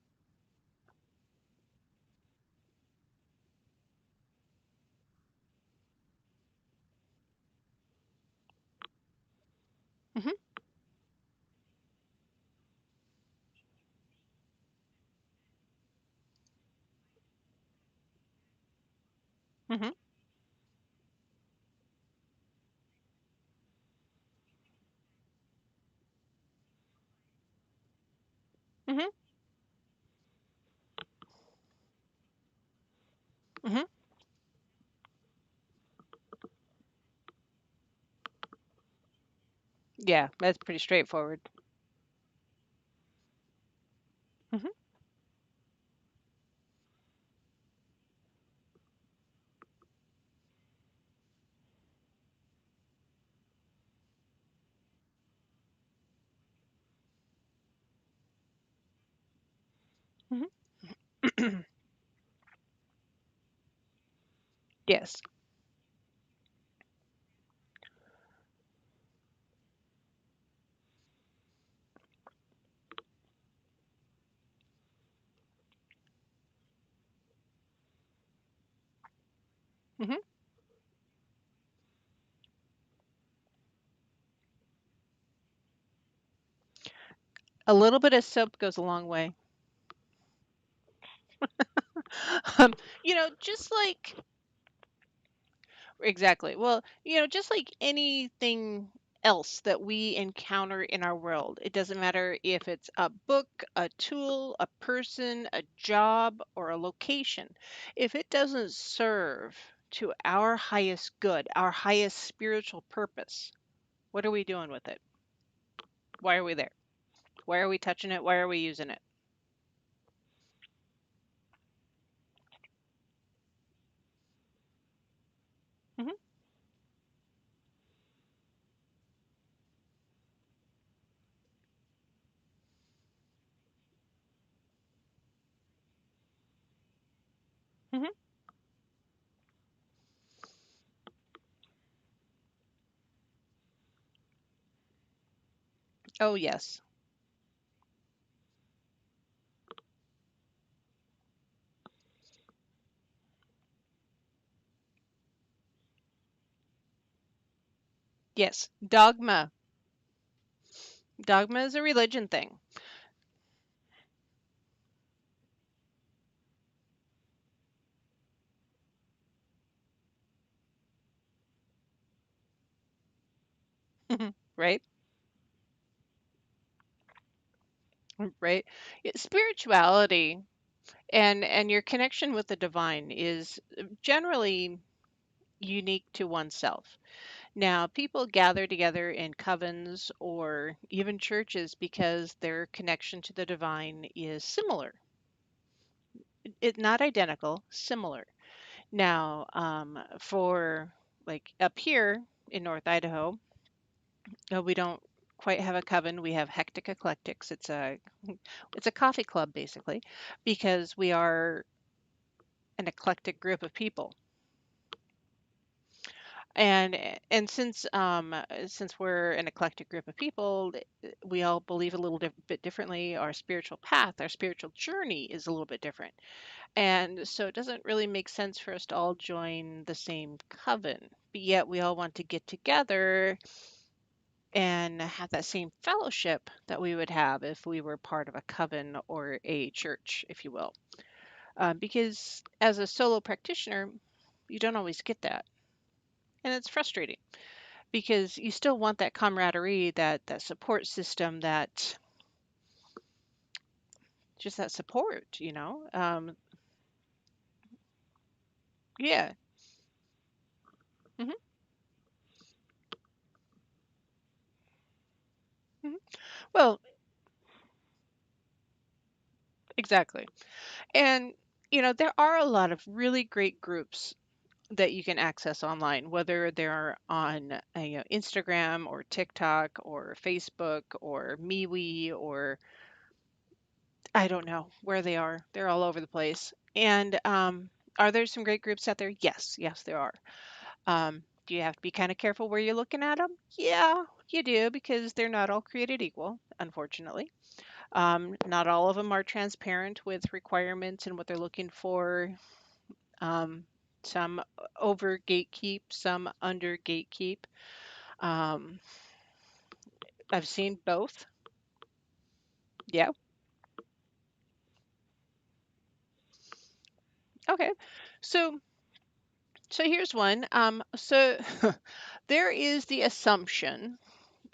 hmm hmm hmm hmm Yeah, that's pretty straightforward. hmm hmm Yes. hmm A little bit of soap goes a long way. Um, just like exactly. Well, just like anything else that we encounter in our world, it doesn't matter if it's a book, a tool, a person, a job, or a location. If it doesn't serve to our highest good, our highest spiritual purpose, what are we doing with it? Why are we there? Why are we touching it? Why are we using it? hmm hmm Oh, yes. Yes. Dogma. Dogma is a religion thing. Right? Right? Spirituality and your connection with the divine is generally unique to oneself. Now, people gather together in covens or even churches because their connection to the divine is similar. Not identical, similar. Now, for like up here in North Idaho, we don't quite have a coven. We have Hectic Eclectics. It's a coffee club basically, because we are an eclectic group of people. And since we're an eclectic group of people, we all believe a little bit differently. Our spiritual path, our spiritual journey is a little bit different. And so it doesn't really make sense for us to all join the same coven, but yet we all want to get together and have that same fellowship that we would have if we were part of a coven or a church, if you will. because as a solo practitioner, you don't always get that. And it's frustrating because you still want that camaraderie, that support system, that just that support, Yeah. hmm hmm Well, exactly. And, there are a lot of really great groups that you can access online, whether they're on Instagram or TikTok or Facebook or MeWe or I don't know where they are. They're all over the place. And are there some great groups out there? Yes, yes, there are. Do you have to be kind of careful where you're looking at them? Yeah, you do, because they're not all created equal, unfortunately. Not all of them are transparent with requirements and what they're looking for. Um, some over gatekeep, some under gatekeep. Um, I've seen both. Yeah. Okay. So, so here's one. So there is the assumption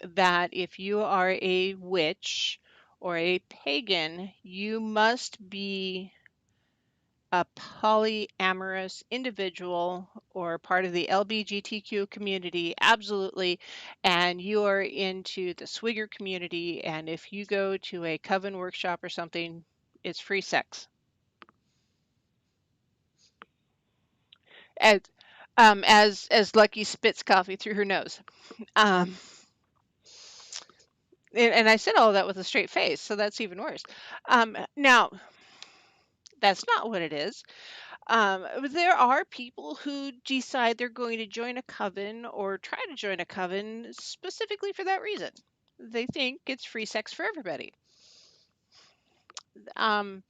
that if you are a witch or a pagan, you must be a polyamorous individual or part of the LGBTQ community, absolutely, and you are into the swigger community, and if you go to a coven workshop or something, it's free sex. As as Lucky spits coffee through her nose. Um, and I said all that with a straight face, so that's even worse. Now, that's not what it is. There are people who decide they're going to join a coven or try to join a coven specifically for that reason. They think it's free sex for everybody. Um,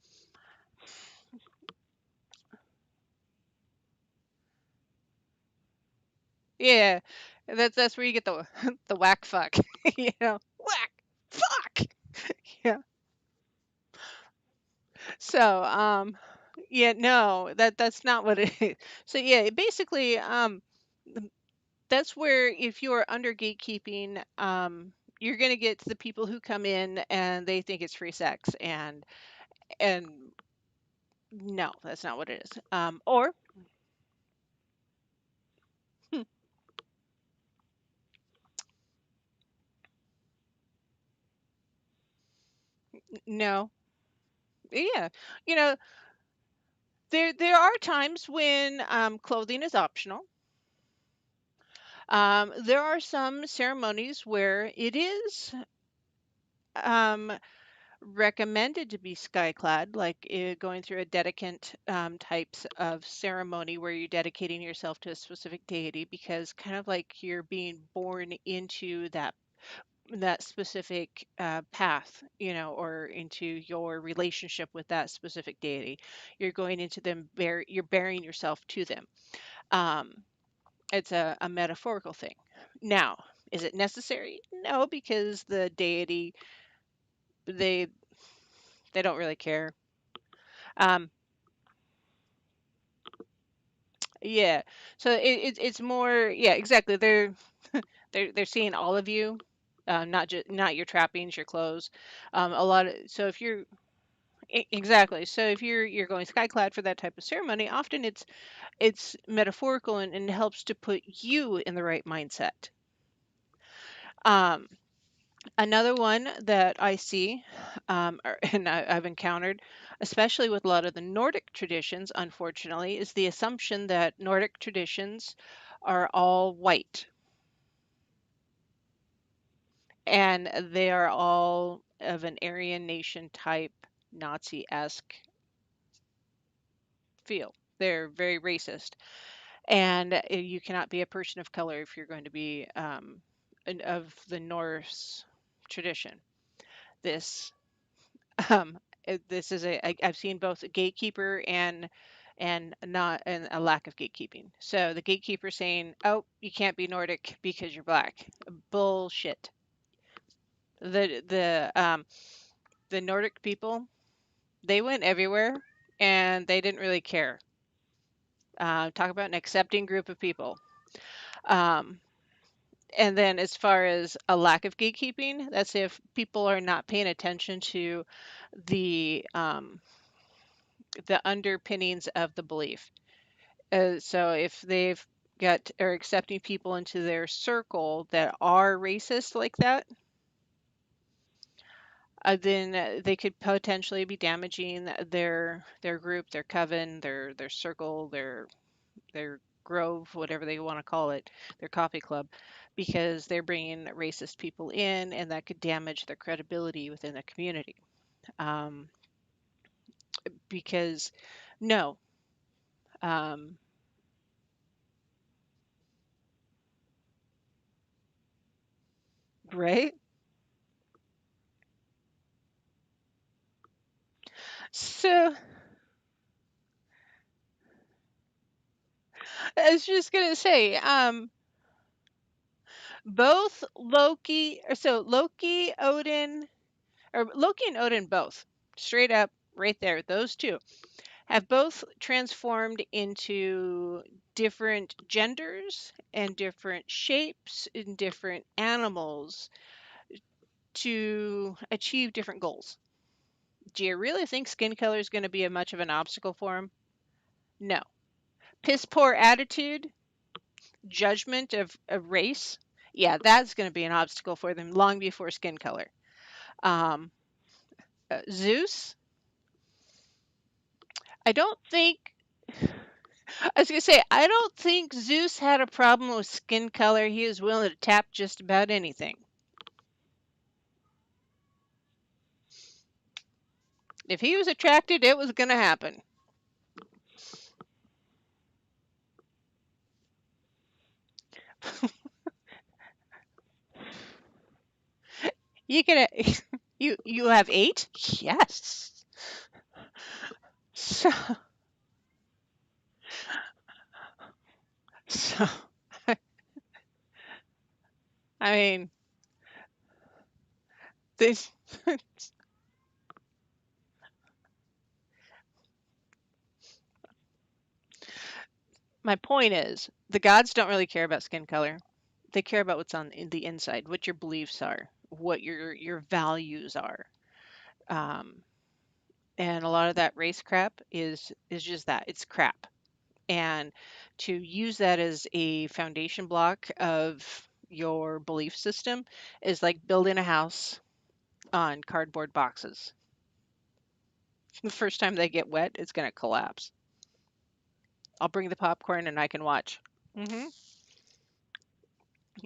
yeah, that's where you get the the whack fuck, whack fuck. Yeah. So, yeah, no, that's not what it is. So yeah, basically, that's where if you're under gatekeeping, you're going to get to the people who come in and they think it's free sex, and no, that's not what it is. Or hmm, no, yeah, you know, there are times when clothing is optional. There are some ceremonies where it is um, recommended to be skyclad, like going through a dedicant types of ceremony where you're dedicating yourself to a specific deity, because kind of like you're being born into that specific path, or into your relationship with that specific deity. You're going into them, you're bearing yourself to them. Um, it's a metaphorical thing. Now, is it necessary? No, because the deity, they they don't really care. Um, yeah. So it's more, yeah, exactly. They're seeing all of you, not your trappings, your clothes. A lot of so if you're exactly, so if you're going skyclad for that type of ceremony, often it's metaphorical, and helps to put you in the right mindset. Um, Another one that I see, and I've encountered, especially with a lot of the Nordic traditions, unfortunately, is the assumption that Nordic traditions are all white and they are all of an Aryan nation type, Nazi-esque feel. They're very racist, and you cannot be a person of color if you're going to be of the Norse tradition. This this is I've seen both a gatekeeper and not and a lack of gatekeeping. So the gatekeeper saying, "Oh, you can't be Nordic because you're black." Bullshit. The the um the Nordic people, they went everywhere and they didn't really care. Talk about an accepting group of people. Um, and then as far as a lack of gatekeeping, that's if people are not paying attention to the um, the underpinnings of the belief. So if they've got are accepting people into their circle that are racist like that, then they could potentially be damaging their group, their coven, their circle, their grove, whatever they want to call it, their coffee club, because they're bringing racist people in, and that could damage their credibility within the community. Um, because no, um, right? So I was just gonna say, both Loki, so Loki, Odin, or Loki and Odin both, straight up right there, those two have both transformed into different genders and different shapes and different animals to achieve different goals. Do you really think skin color is going to be a much of an obstacle for them? No. Piss poor attitude, judgment of race, yeah, that's going to be an obstacle for them long before skin color. Um, Zeus, I don't think I was gonna say, I don't think Zeus had a problem with skin color. He was willing to tap just about anything. If he was attracted, it was gonna happen. You could, you have eight? Yes. So, so I mean, this. My point is, the gods don't really care about skin color. They care about what's on in the inside, what your beliefs are, what your values are. Um, and a lot of that race crap is just that. It's crap. And to use that as a foundation block of your belief system is like building a house on cardboard boxes. The first time they get wet, it's going to collapse. I'll bring the popcorn and I can watch. Hmm.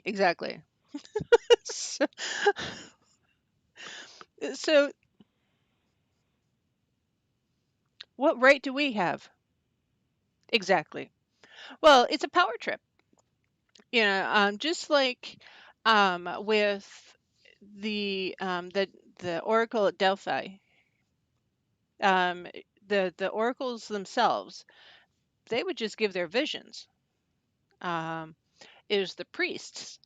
Exactly. So, so, what right do we have? Exactly. Well, it's a power trip. Just like with the Oracle at Delphi, um, the oracles themselves, they would just give their visions. Um, it was the priests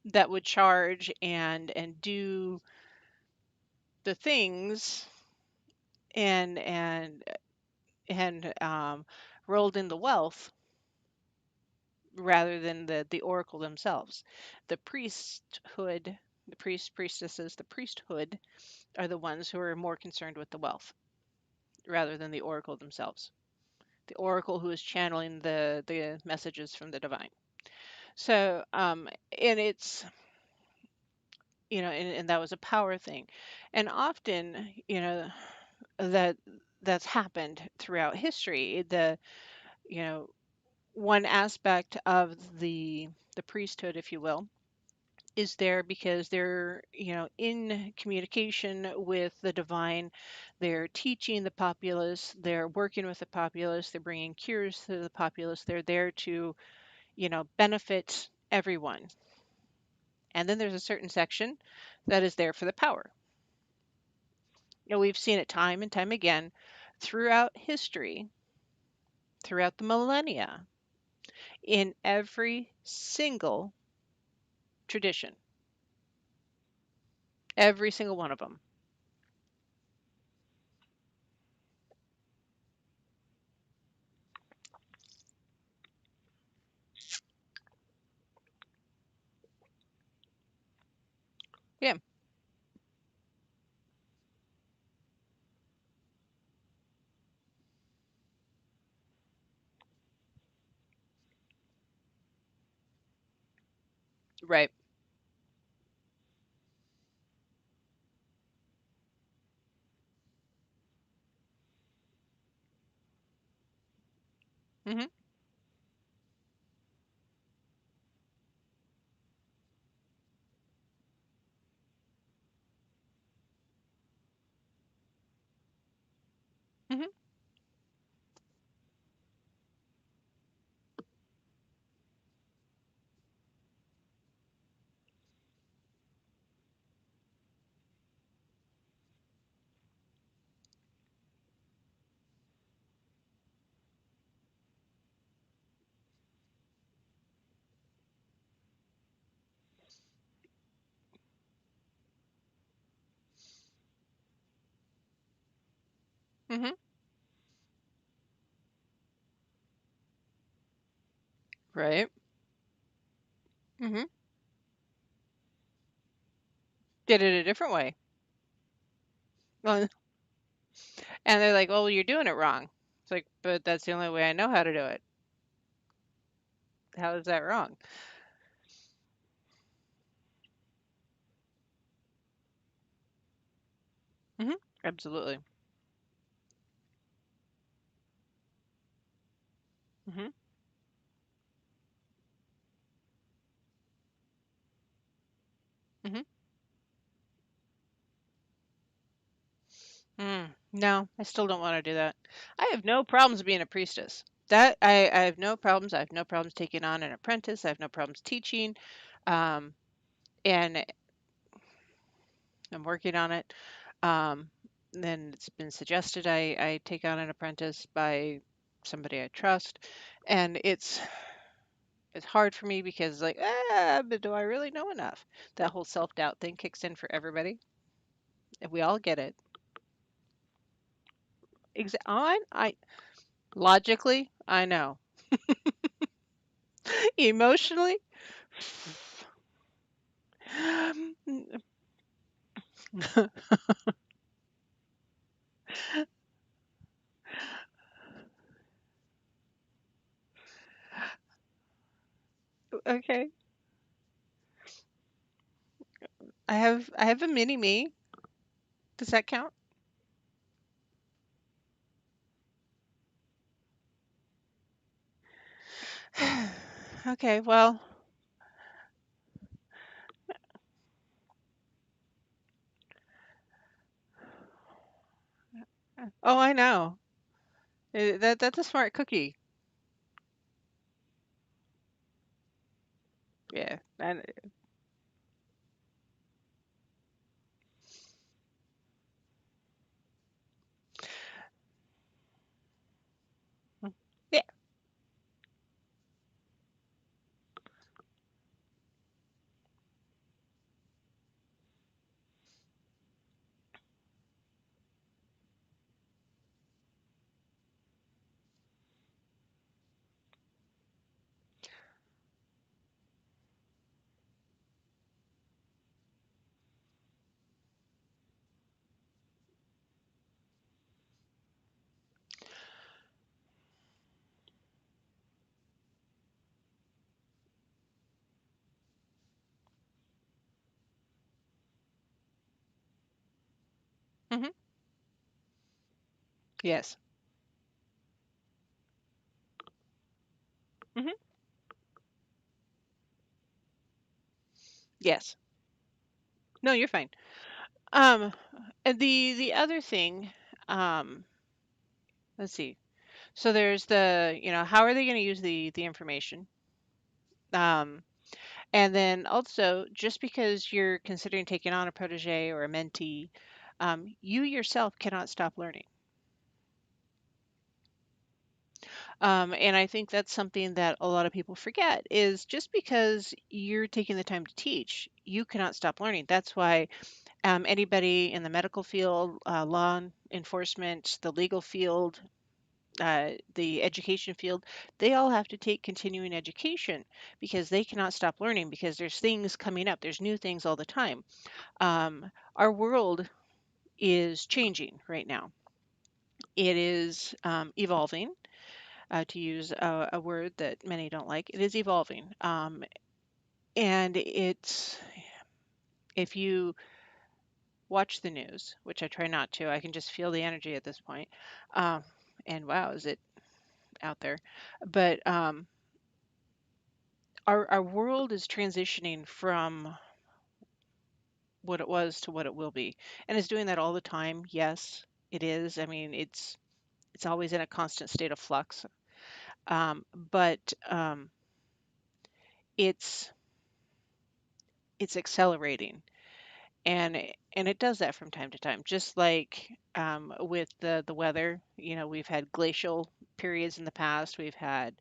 that would charge and do the things and and rolled in the wealth rather than the oracle themselves. The priesthood, the priestesses, the priesthood are the ones who are more concerned with the wealth rather than the oracle themselves. The oracle who is channeling the messages from the divine. So, and it's, and that was a power thing. And often, that that's happened throughout history. You know, one aspect of the priesthood, if you will, is there because they're, in communication with the divine. They're teaching the populace, they're working with the populace, they're bringing cures to the populace. They're there to, benefit everyone. And then there's a certain section that is there for the power. We've seen it time and time again throughout history, throughout the millennia, in every single tradition, every single one of them. Yeah. Right. Mhm. Mhm. Mhm. Right. Mhm. Did it a different way. Well, and they're like, "Well, you're doing it wrong." It's like, "But that's the only way I know how to do it. How is that wrong?" Mhm. Absolutely. Mhm. Mhm. No, I still don't want to do that. I have no problems being a priestess. That I have no problems. I have no problems taking on an apprentice. I have no problems teaching. Um, and I'm working on it. Um, then it's been suggested I take on an apprentice by somebody I trust, and it's hard for me because like, but do I really know enough? That whole self-doubt thing kicks in for everybody. And we all get it. I logically, I know. Emotionally, okay. I have a mini me. Does that count? Okay, well, oh, I know. That's a smart cookie. Yeah. And yeah. Hmm. Yes. Hmm. Yes. No, you're fine. Um, and the other thing, um, let's see. So there's how are they going to use the information? Um, and then also, just because you're considering taking on a protege or a mentee, you yourself cannot stop learning. And I think that's something that a lot of people forget is just because you're taking the time to teach, you cannot stop learning. That's why anybody in the medical field, law enforcement, the legal field, the education field, they all have to take continuing education because they cannot stop learning because there's things coming up. There's new things all the time. Our world is changing right now. It is evolving, to use a word that many don't like. It is evolving. And it's, if you watch the news, which I try not to, I can just feel the energy at this point. Um, and wow, is it out there? But our world is transitioning from what it was to what it will be, and it's doing that all the time. Yes, it is. I mean, it's always in a constant state of flux. But it's it's accelerating, and it does that from time to time. Just like with the weather, we've had glacial periods in the past. We've had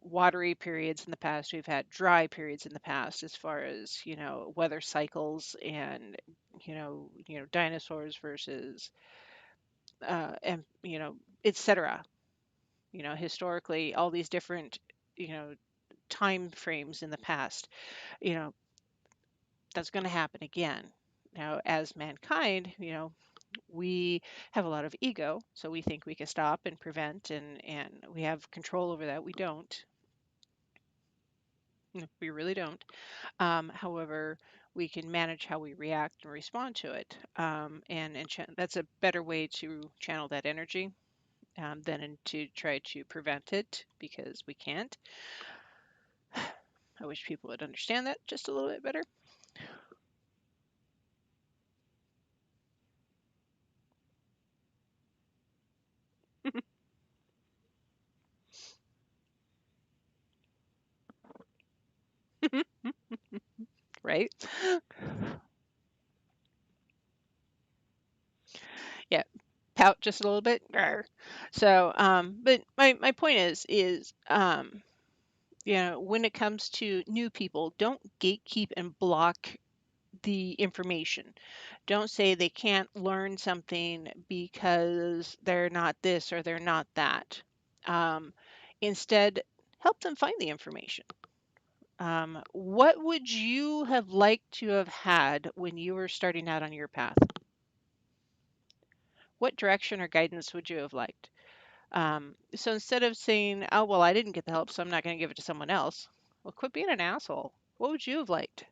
watery periods in the past. We've had dry periods in the past, as far as weather cycles and dinosaurs versus and etc. Historically, all these different you know time frames in the past. You know that's going to happen again. Now, as mankind, we have a lot of ego, so we think we can stop and prevent, and we have control over that. We don't. We really don't. However, we can manage how we react and respond to it. That's a better way to channel that energy than to try to prevent it because we can't. I wish people would understand that just a little bit better. Right? Yeah, pout just a little bit. Arr. So, but my point is, when it comes to new people, don't gatekeep and block the information. Don't say they can't learn something because they're not this or they're not that. Um, Instead, help them find the information. What would you have liked to have had when you were starting out on your path? What direction or guidance would you have liked? So instead of saying, oh, well, I didn't get the help, so I'm not going to give it to someone else, well, quit being an asshole. What would you have liked?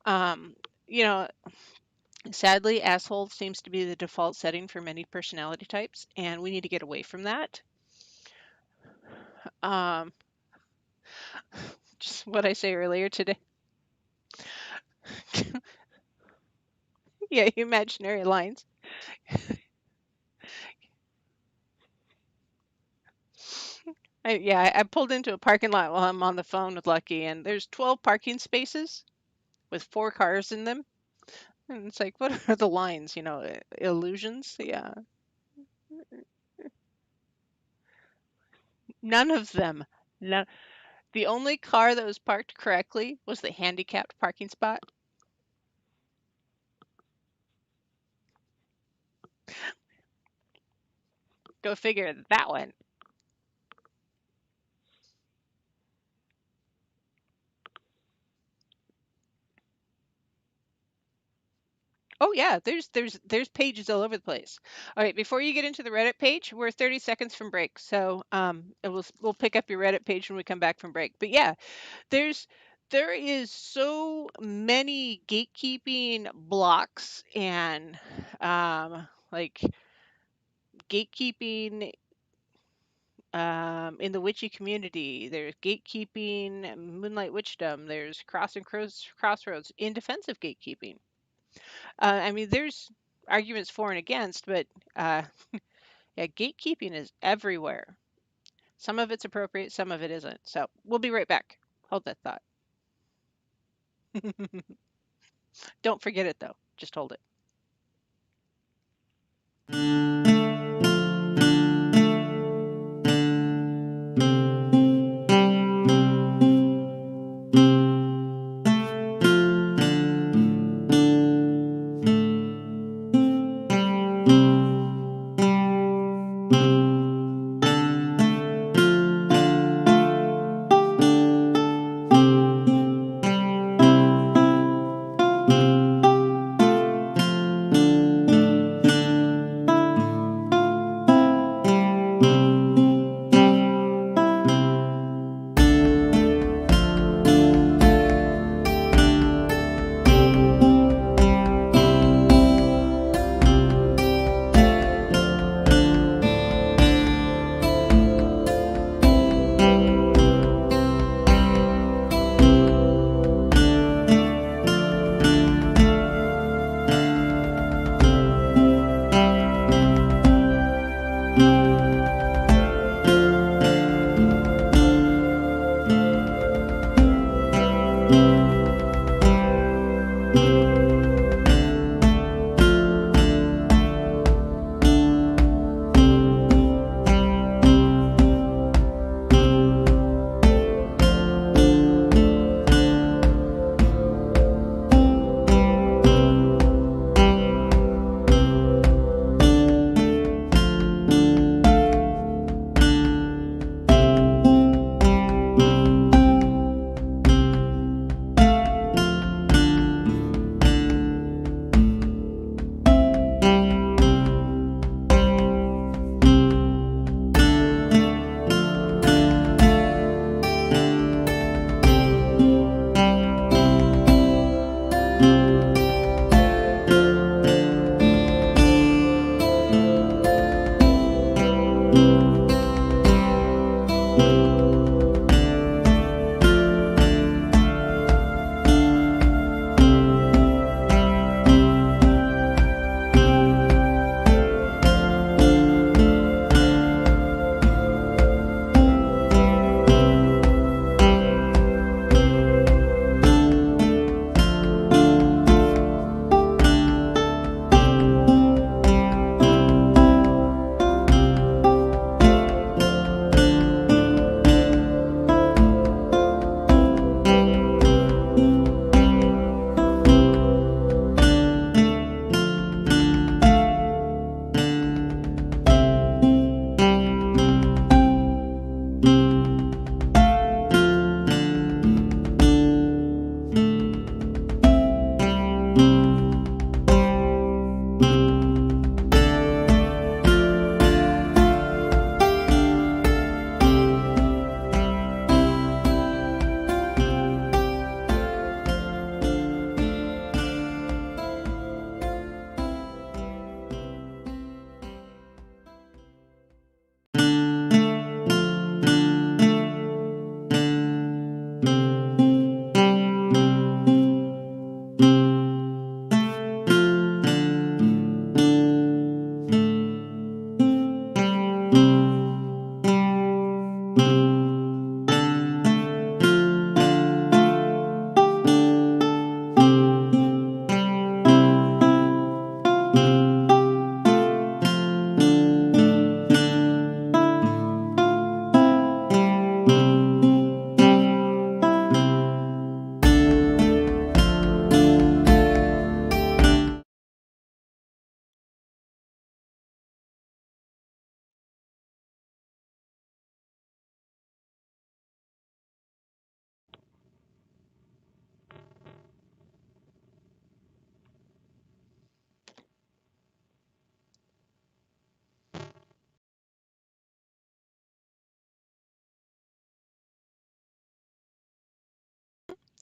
Um, you know, Sadly, asshole seems to be the default setting for many personality types, and we need to get away from that. Um, just what I say earlier today. Yeah, imaginary lines. I pulled into a parking lot while I'm on the phone with Lucky, and there's 12 parking spaces with 4 cars in them. And it's like, what are the lines? Illusions? Yeah. None of them. No, the only car that was parked correctly was the handicapped parking spot. Go figure that one. Oh yeah, there's pages all over the place. All right, before you get into the Reddit page, we're 30 seconds from break, so we'll pick up your Reddit page when we come back from break. But yeah, there's there is so many gatekeeping blocks and like gatekeeping in the witchy community. There's gatekeeping, moonlight witchdom. There's crossroads in defense of gatekeeping. I mean, there's arguments for and against, but uh, yeah, gatekeeping is everywhere. Some of it's appropriate, some of it isn't. So we'll be right back. Hold that thought. Don't forget it though. Just hold it.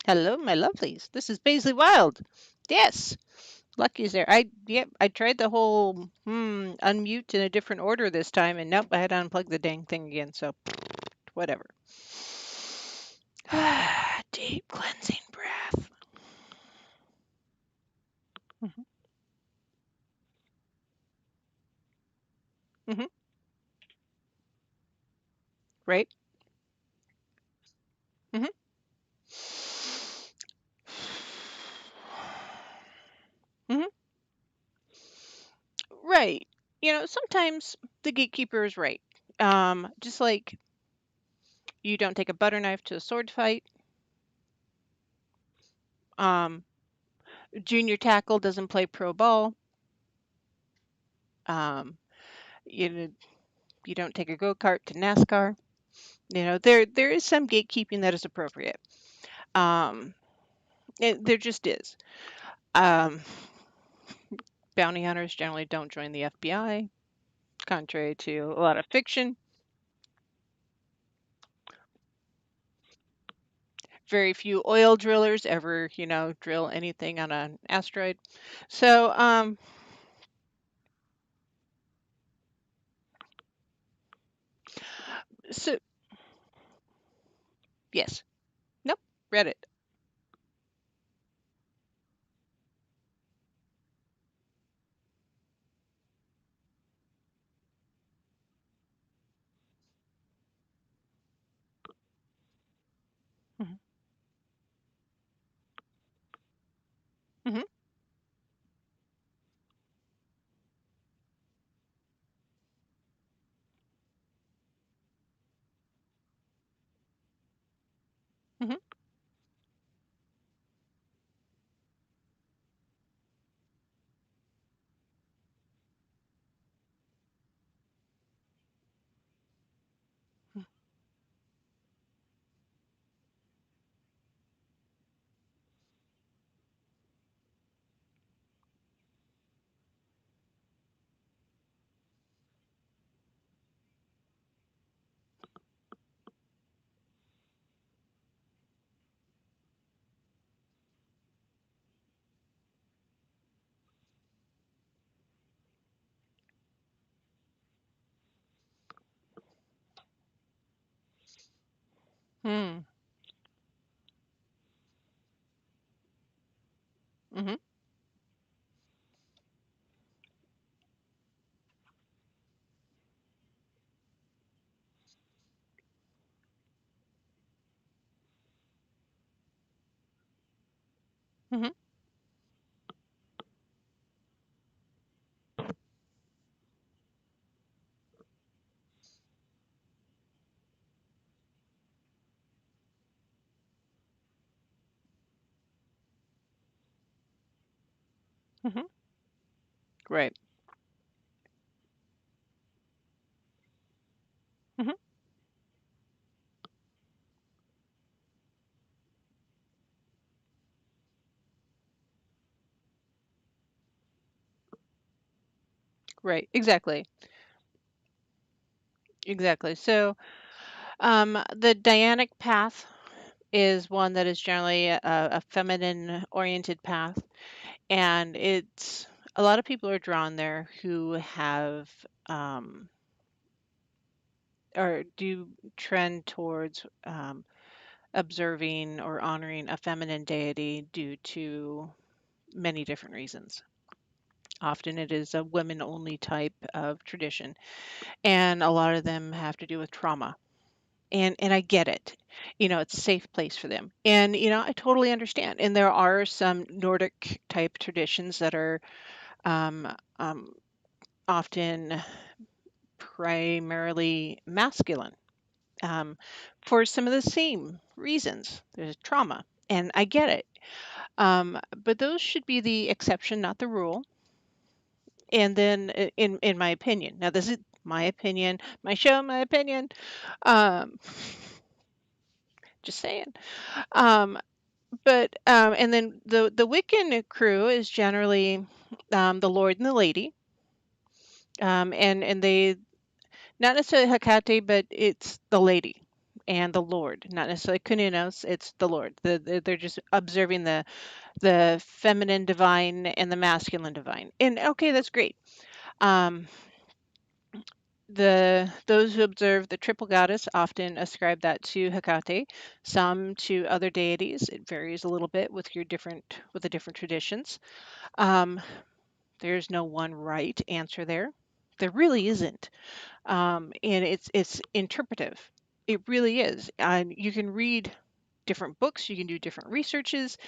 Hello, my lovelies. This is Paisley Wild. Yes, Lucky's there. I tried the whole unmute in a different order this time, and nope, I had to unplug the dang thing again. So whatever. Deep cleansing breath. Hmm. Hmm. Right. Hmm. Hmm. Right. Sometimes the gatekeeper is right. Just like you don't take a butter knife to a sword fight. Um, junior tackle doesn't play pro ball. Um, you you don't take a go kart to NASCAR. There is some gatekeeping that is appropriate. Um, there just is. Um, bounty hunters generally don't join the FBI, contrary to a lot of fiction. Very few oil drillers ever, drill anything on an asteroid. So, so yes, nope, read it. Mhm. Hmm. Hmm. Hmm. Hmm. Hmm. Right. Hmm. Right. Exactly. Exactly. So, the Dianic path is one that is generally a feminine oriented path, and it's a lot of people are drawn there who have um, or do trend towards observing or honoring a feminine deity due to many different reasons. Often it is a women only type of tradition, and a lot of them have to do with trauma. And I get it. It's a safe place for them. And I totally understand. And there are some Nordic type traditions that are um, um, often primarily masculine, um, for some of the same reasons. There's trauma, and I get it. But those should be the exception, not the rule. And then, in my opinion, now this is my opinion, my show, my opinion. Um, just saying. Um, but and then the Wiccan crew is generally the Lord and the Lady, and they not necessarily Hecate, but it's the Lady and the Lord, not necessarily Kununos. It's the Lord. They're just observing the feminine divine and the masculine divine, and okay, that's great. Um, those who observe the triple goddess often ascribe that to Hecate, some to other deities. It varies a little bit with the different traditions. Um, there's no one right answer there. There really isn't, and it's interpretive. It really is. And you can read different books, you can do different researches,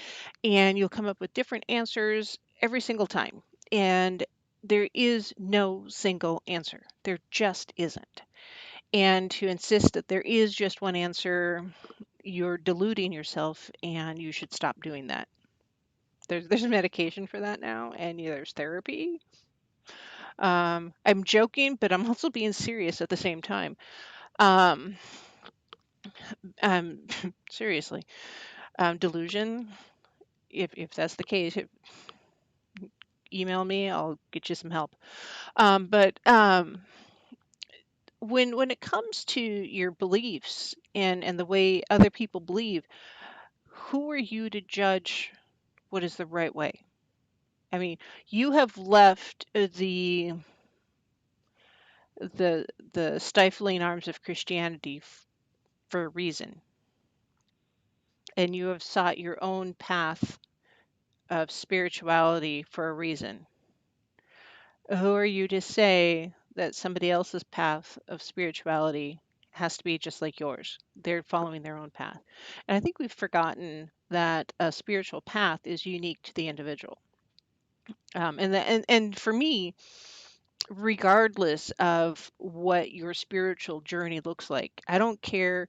and you'll come up with different answers every single time. And there is no single answer. There just isn't. And to insist that there is just one answer, you're deluding yourself, and you should stop doing that. There's medication for that now, and there's therapy. I'm joking, but I'm also being serious at the same time. Um, um, seriously, delusion. If that's the case, email me. I'll get you some help. But when it comes to your beliefs and the way other people believe, who are you to judge what is the right way? I mean, you have left the the stifling arms of Christianity for a reason, and you have sought your own path of spirituality for a reason. Who are you to say that somebody else's path of spirituality has to be just like yours? They're following their own path. And I think we've forgotten that a spiritual path is unique to the individual. And for me, regardless of what your spiritual journey looks like, I don't care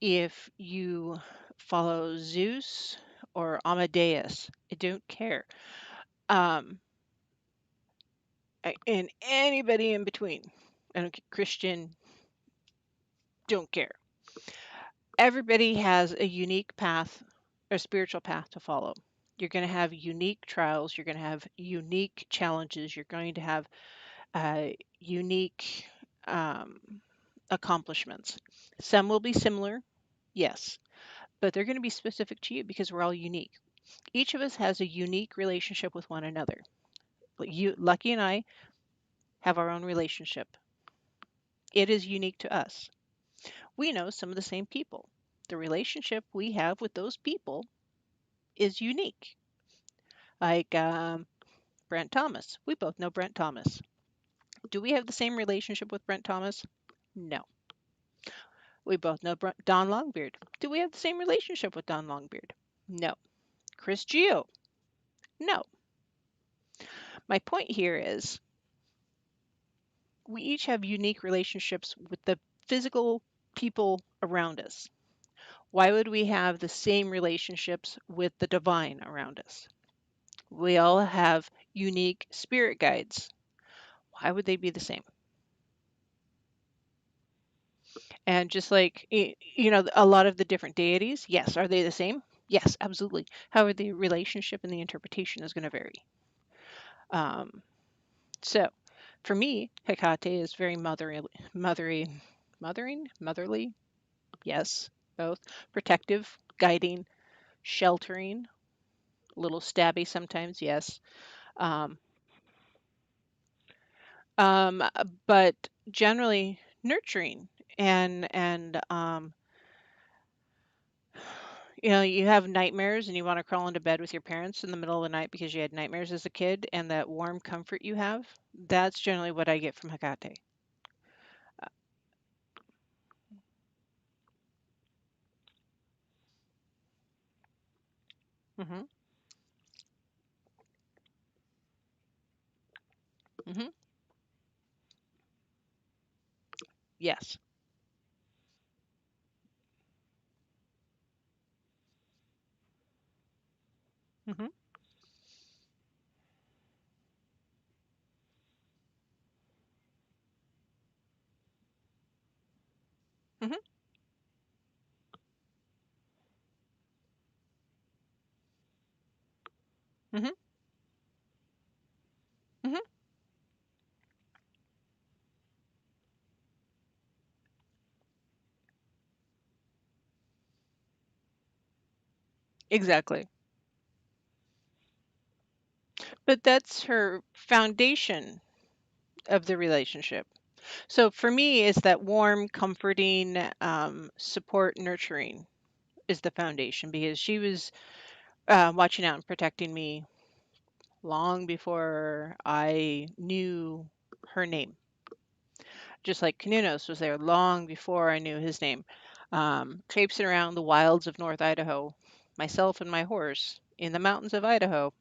if you follow Zeus or Amadeus. I don't care. Um, and anybody in between. I don't care, Christian, don't care. Everybody has a unique path, a spiritual path to follow. You're going to have unique trials. You're going to have unique challenges. You're going to have unique um, accomplishments. Some will be similar, yes, but they're going to be specific to you because we're all unique. Each of us has a unique relationship with one another. You, Lucky, and I have our own relationship. It is unique to us. We know some of the same people. The relationship we have with those people is unique. Like Brent Thomas. We both know Brent Thomas. Do we have the same relationship with Brent Thomas? No. We both know Don Longbeard. Do we have the same relationship with Don Longbeard? No. Chris Geo? No. My point here is we each have unique relationships with the physical people around us. Why would we have the same relationships with the divine around us? We all have unique spirit guides. Why would they be the same? And just like, a lot of the different deities, yes, are they the same? Yes, absolutely. However, the relationship and the interpretation is going to vary. Um, so for me, Hecate is very motherly, yes, both protective, guiding, sheltering, a little stabby sometimes, yes. Um, um, but generally nurturing and you have nightmares and you want to crawl into bed with your parents in the middle of the night because you had nightmares as a kid and that warm comfort you have. That's generally what I get from Hecate. Hmm. Hmm. Yes. Hmm. Hmm. Hmm. Hmm. Exactly. But that's her foundation of the relationship. So for me, is that warm, comforting, support, nurturing is the foundation because she was watching out and protecting me long before I knew her name. Just like Kanunos was there long before I knew his name. Traipsing around the wilds of North Idaho, myself and my horse in the mountains of Idaho.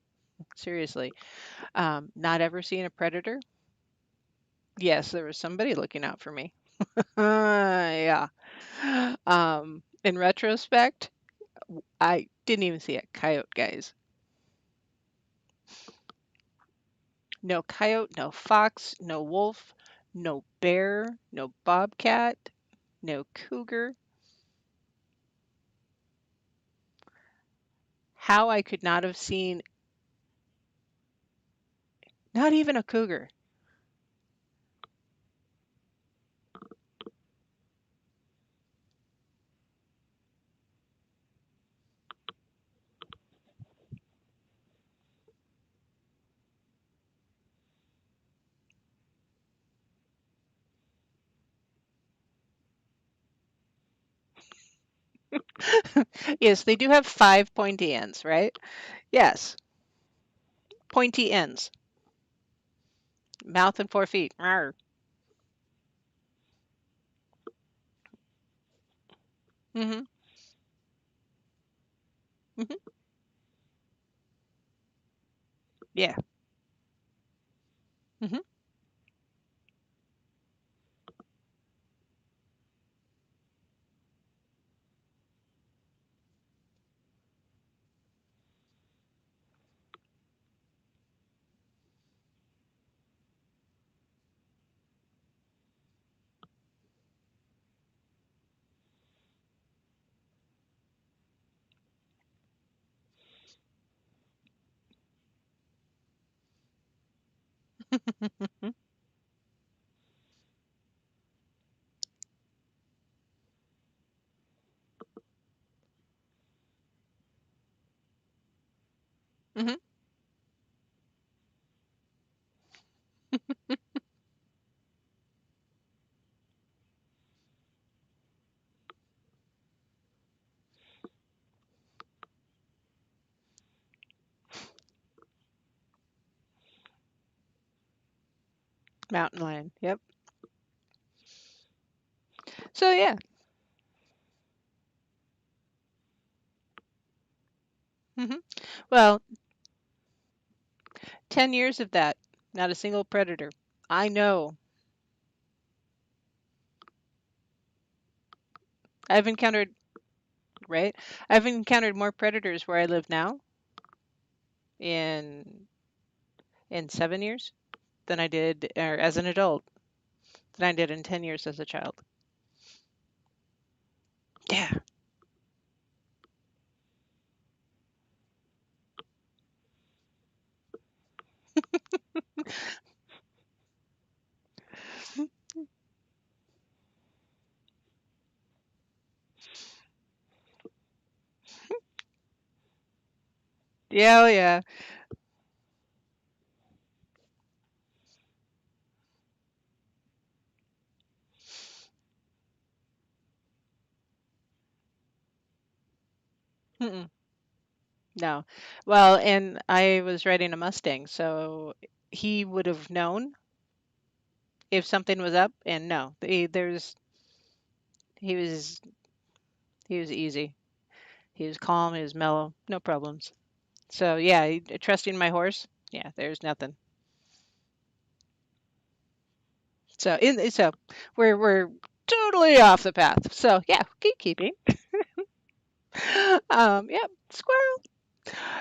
Seriously, not ever seeing a predator. Yes, there was somebody looking out for me. Yeah. In retrospect, I didn't even see a coyote, guys. No coyote, no fox, no wolf, no bear, no bobcat, no cougar. How I could not have seen not even a cougar. Yes, they do have five pointy ends, right? Yes, pointy ends, mouth and 4 feet. Rawr. Mm-hmm. Mm-hmm. Yeah. Mm-hmm. Hmm. Mountain lion. Yep. So yeah. Hmm. Well, 10 years of that, not a single predator. I know. I've encountered, right? I've encountered more predators where I live now in 7 years than I did or as an adult than I did in 10 years as a child. Yeah. Yeah, oh yeah. Mm-mm. No. Well, and I was riding a Mustang, so he would have known if something was up, and no, he was he was easy. He was calm, he was mellow, no problems. So yeah, trusting my horse, yeah, there's nothing. So we're totally off the path. So yeah, gatekeeping. Yep, squirrel.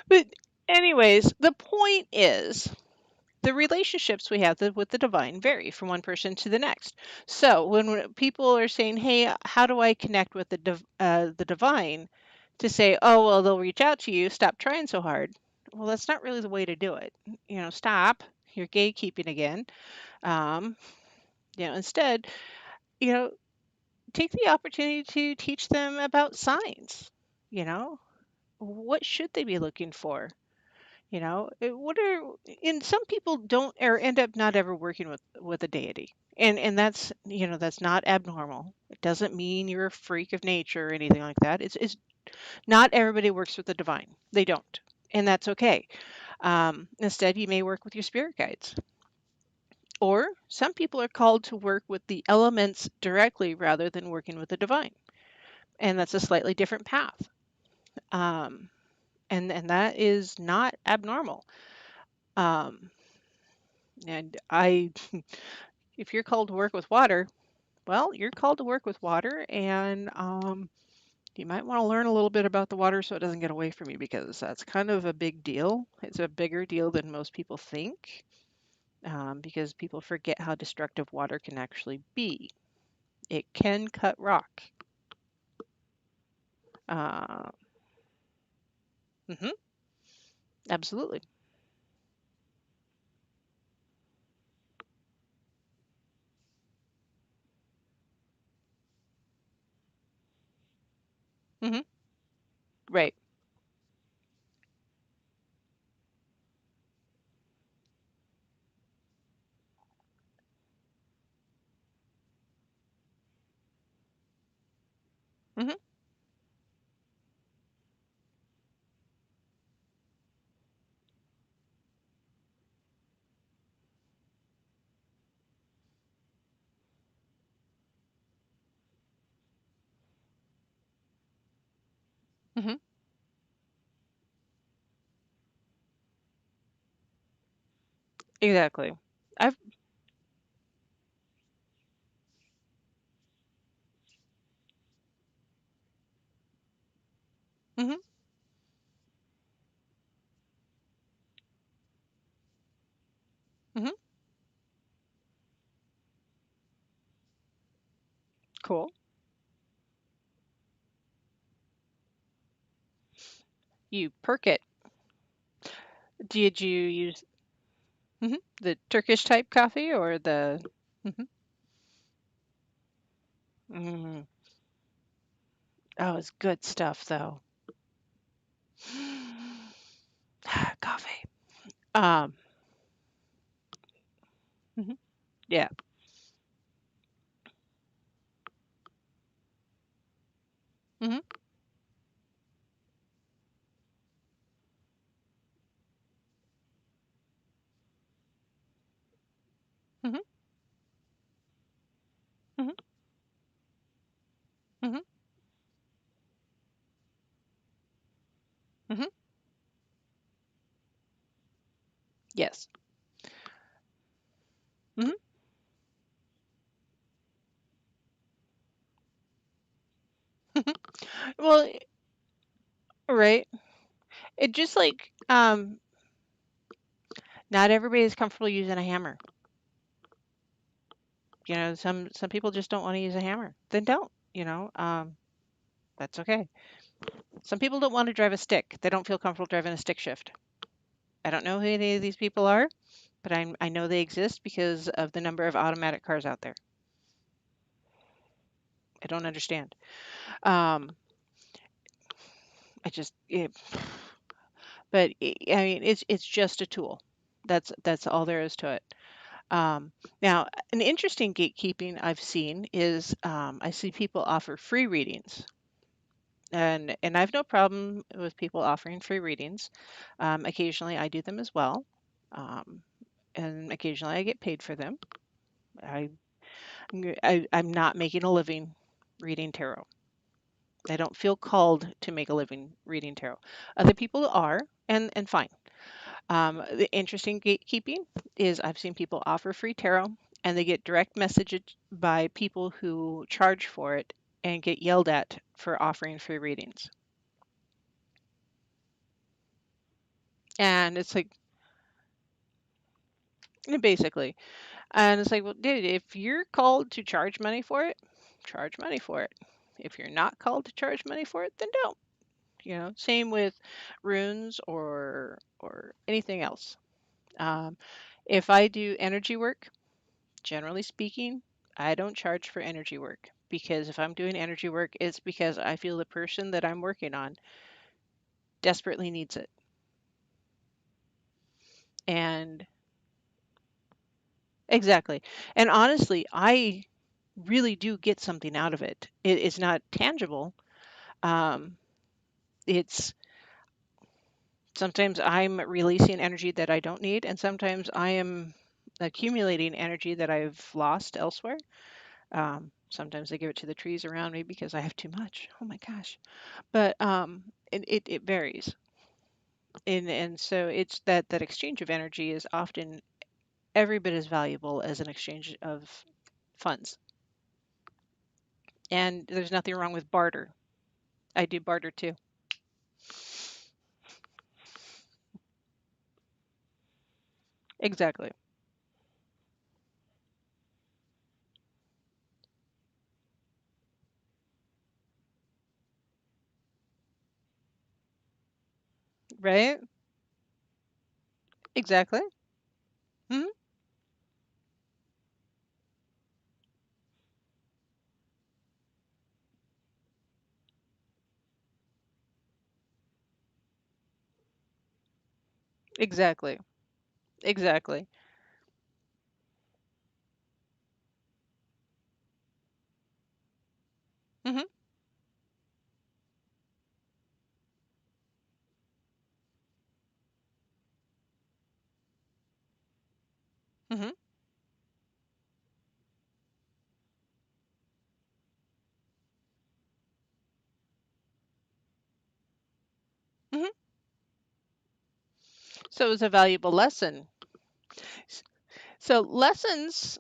But anyways, the point is the relationships we have with the divine vary from one person to the next. So when people are saying, "Hey, how do I connect with the divine?" to say, "Oh, well, they'll reach out to you. Stop trying so hard." Well, that's not really the way to do it. Stop. You're gatekeeping again. Um, instead, you know, take the opportunity to teach them about signs. You know, what should they be looking for? What are and some people don't or end up not ever working with a deity. And that's not abnormal. It doesn't mean you're a freak of nature or anything like that. It's not everybody works with the divine. They don't. And that's okay. Instead, you may work with your spirit guides. Or some people are called to work with the elements directly rather than working with the divine. And that's a slightly different path. Um, and that is not abnormal. Um, and if you're called to work with water, well, you're called to work with water, and you might want to learn a little bit about the water so it doesn't get away from you because that's kind of a big deal. It's a bigger deal than most people think because people forget how destructive water can actually be. It can cut rock. Uh, hmm. Absolutely. Hmm. Right. Hmm. Hmm. Exactly. I've. Hmm. Hmm. Cool. You perk it. Did you use? The Turkish type coffee or the. Mhm. Mm. Oh, it's good stuff though. Coffee. Um, mhm. Yeah. Hmm. Hmm. Hmm. Hmm. Hmm. Yes. Hmm. Well, right. It just like not everybody is comfortable using a hammer. Some people just don't want to use a hammer. Then don't. That's okay. Some people don't want to drive a stick. They don't feel comfortable driving a stick shift. I don't know who any of these people are, but I know they exist because of the number of automatic cars out there. I don't understand. Um, I just, but I mean, it's just a tool. That's all there is to it. Now, an interesting gatekeeping I've seen is I see people offer free readings, and I have no problem with people offering free readings. Occasionally, I do them as well, um, and occasionally I get paid for them. I, I'm not making a living reading tarot. I don't feel called to make a living reading tarot. Other people are, and fine. The interesting gatekeeping is I've seen people offer free tarot and they get direct messaged by people who charge for it and get yelled at for offering free readings. And it's like, basically, and it's like, well, dude, if you're called to charge money for it, charge money for it. If you're not called to charge money for it, then don't. Same with runes or anything else. Um, if I do energy work, generally speaking, I don't charge for energy work because if I'm doing energy work, it's because I feel the person that I'm working on desperately needs it. And exactly. And honestly, I really do get something out of it. It's not tangible. Um, it's sometimes I'm releasing energy that I don't need, and sometimes I am accumulating energy that I've lost elsewhere. Sometimes I give it to the trees around me because I have too much. Oh my gosh. But it varies. And so it's that exchange of energy is often every bit as valuable as an exchange of funds. And there's nothing wrong with barter. I do barter too. Exactly. Right? Exactly. Hmm. Exactly. Exactly. Hmm. Hmm. Hmm. So it was a valuable lesson. So lessons,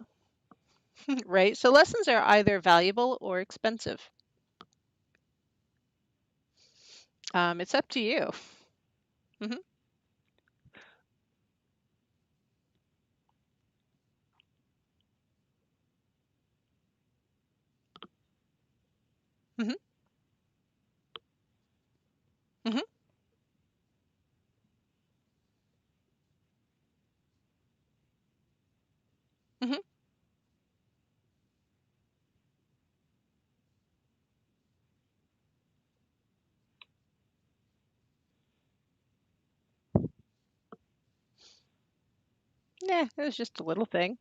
right? So lessons are either valuable or expensive. It's up to you. Hmm. Hmm. Hmm. Yeah, it was just a little thing.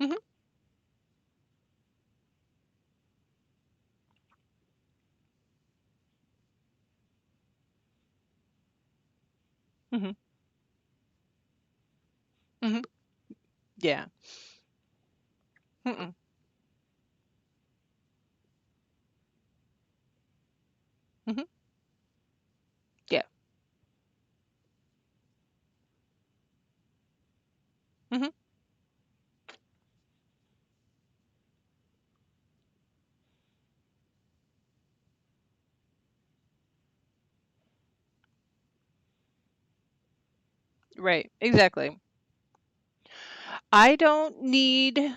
Hmm. Hmm. Hmm. Yeah. Mm-mm. Hmm. Yeah. Hmm. Right. Exactly. I don't need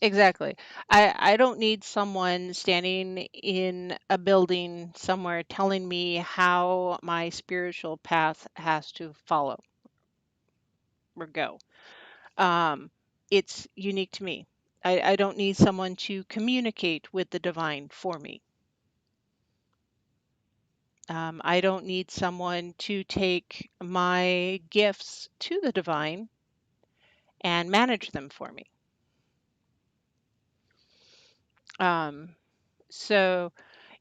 exactly. I don't need someone standing in a building somewhere telling me how my spiritual path has to follow or go. Um, it's unique to me. I don't need someone to communicate with the divine for me. I don't need someone to take my gifts to the divine and manage them for me. Um, so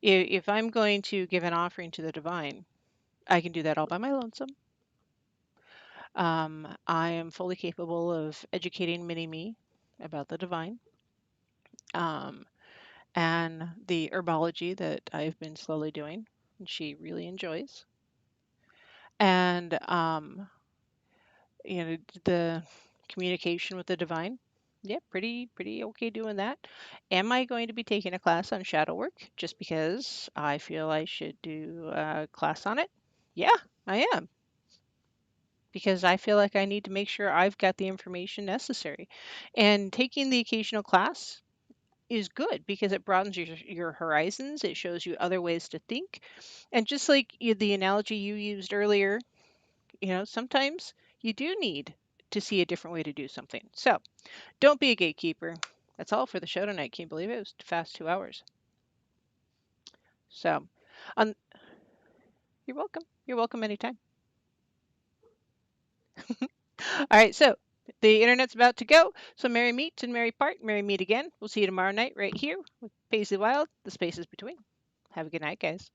if I'm going to give an offering to the divine, I can do that all by my lonesome. I am fully capable of educating Mini Me about the divine, um, and the herbology that I've been slowly doing, and she really enjoys. And the communication with the divine. Yeah, pretty okay doing that. Am I going to be taking a class on shadow work just because I feel I should do a class on it? Yeah, I am. Because I feel like I need to make sure I've got the information necessary. And taking the occasional class is good because it broadens your horizons. It shows you other ways to think. And just like the analogy you used earlier, sometimes you do need to see a different way to do something. So don't be a gatekeeper. That's all for the show tonight. Can you believe it? It was fast 2 hours. So, um, you're welcome. You're welcome anytime. All right. So the internet's about to go. So merry meet and merry part. Merry meet again. We'll see you tomorrow night right here with Paisley Wild, the spaces between. Have a good night, guys.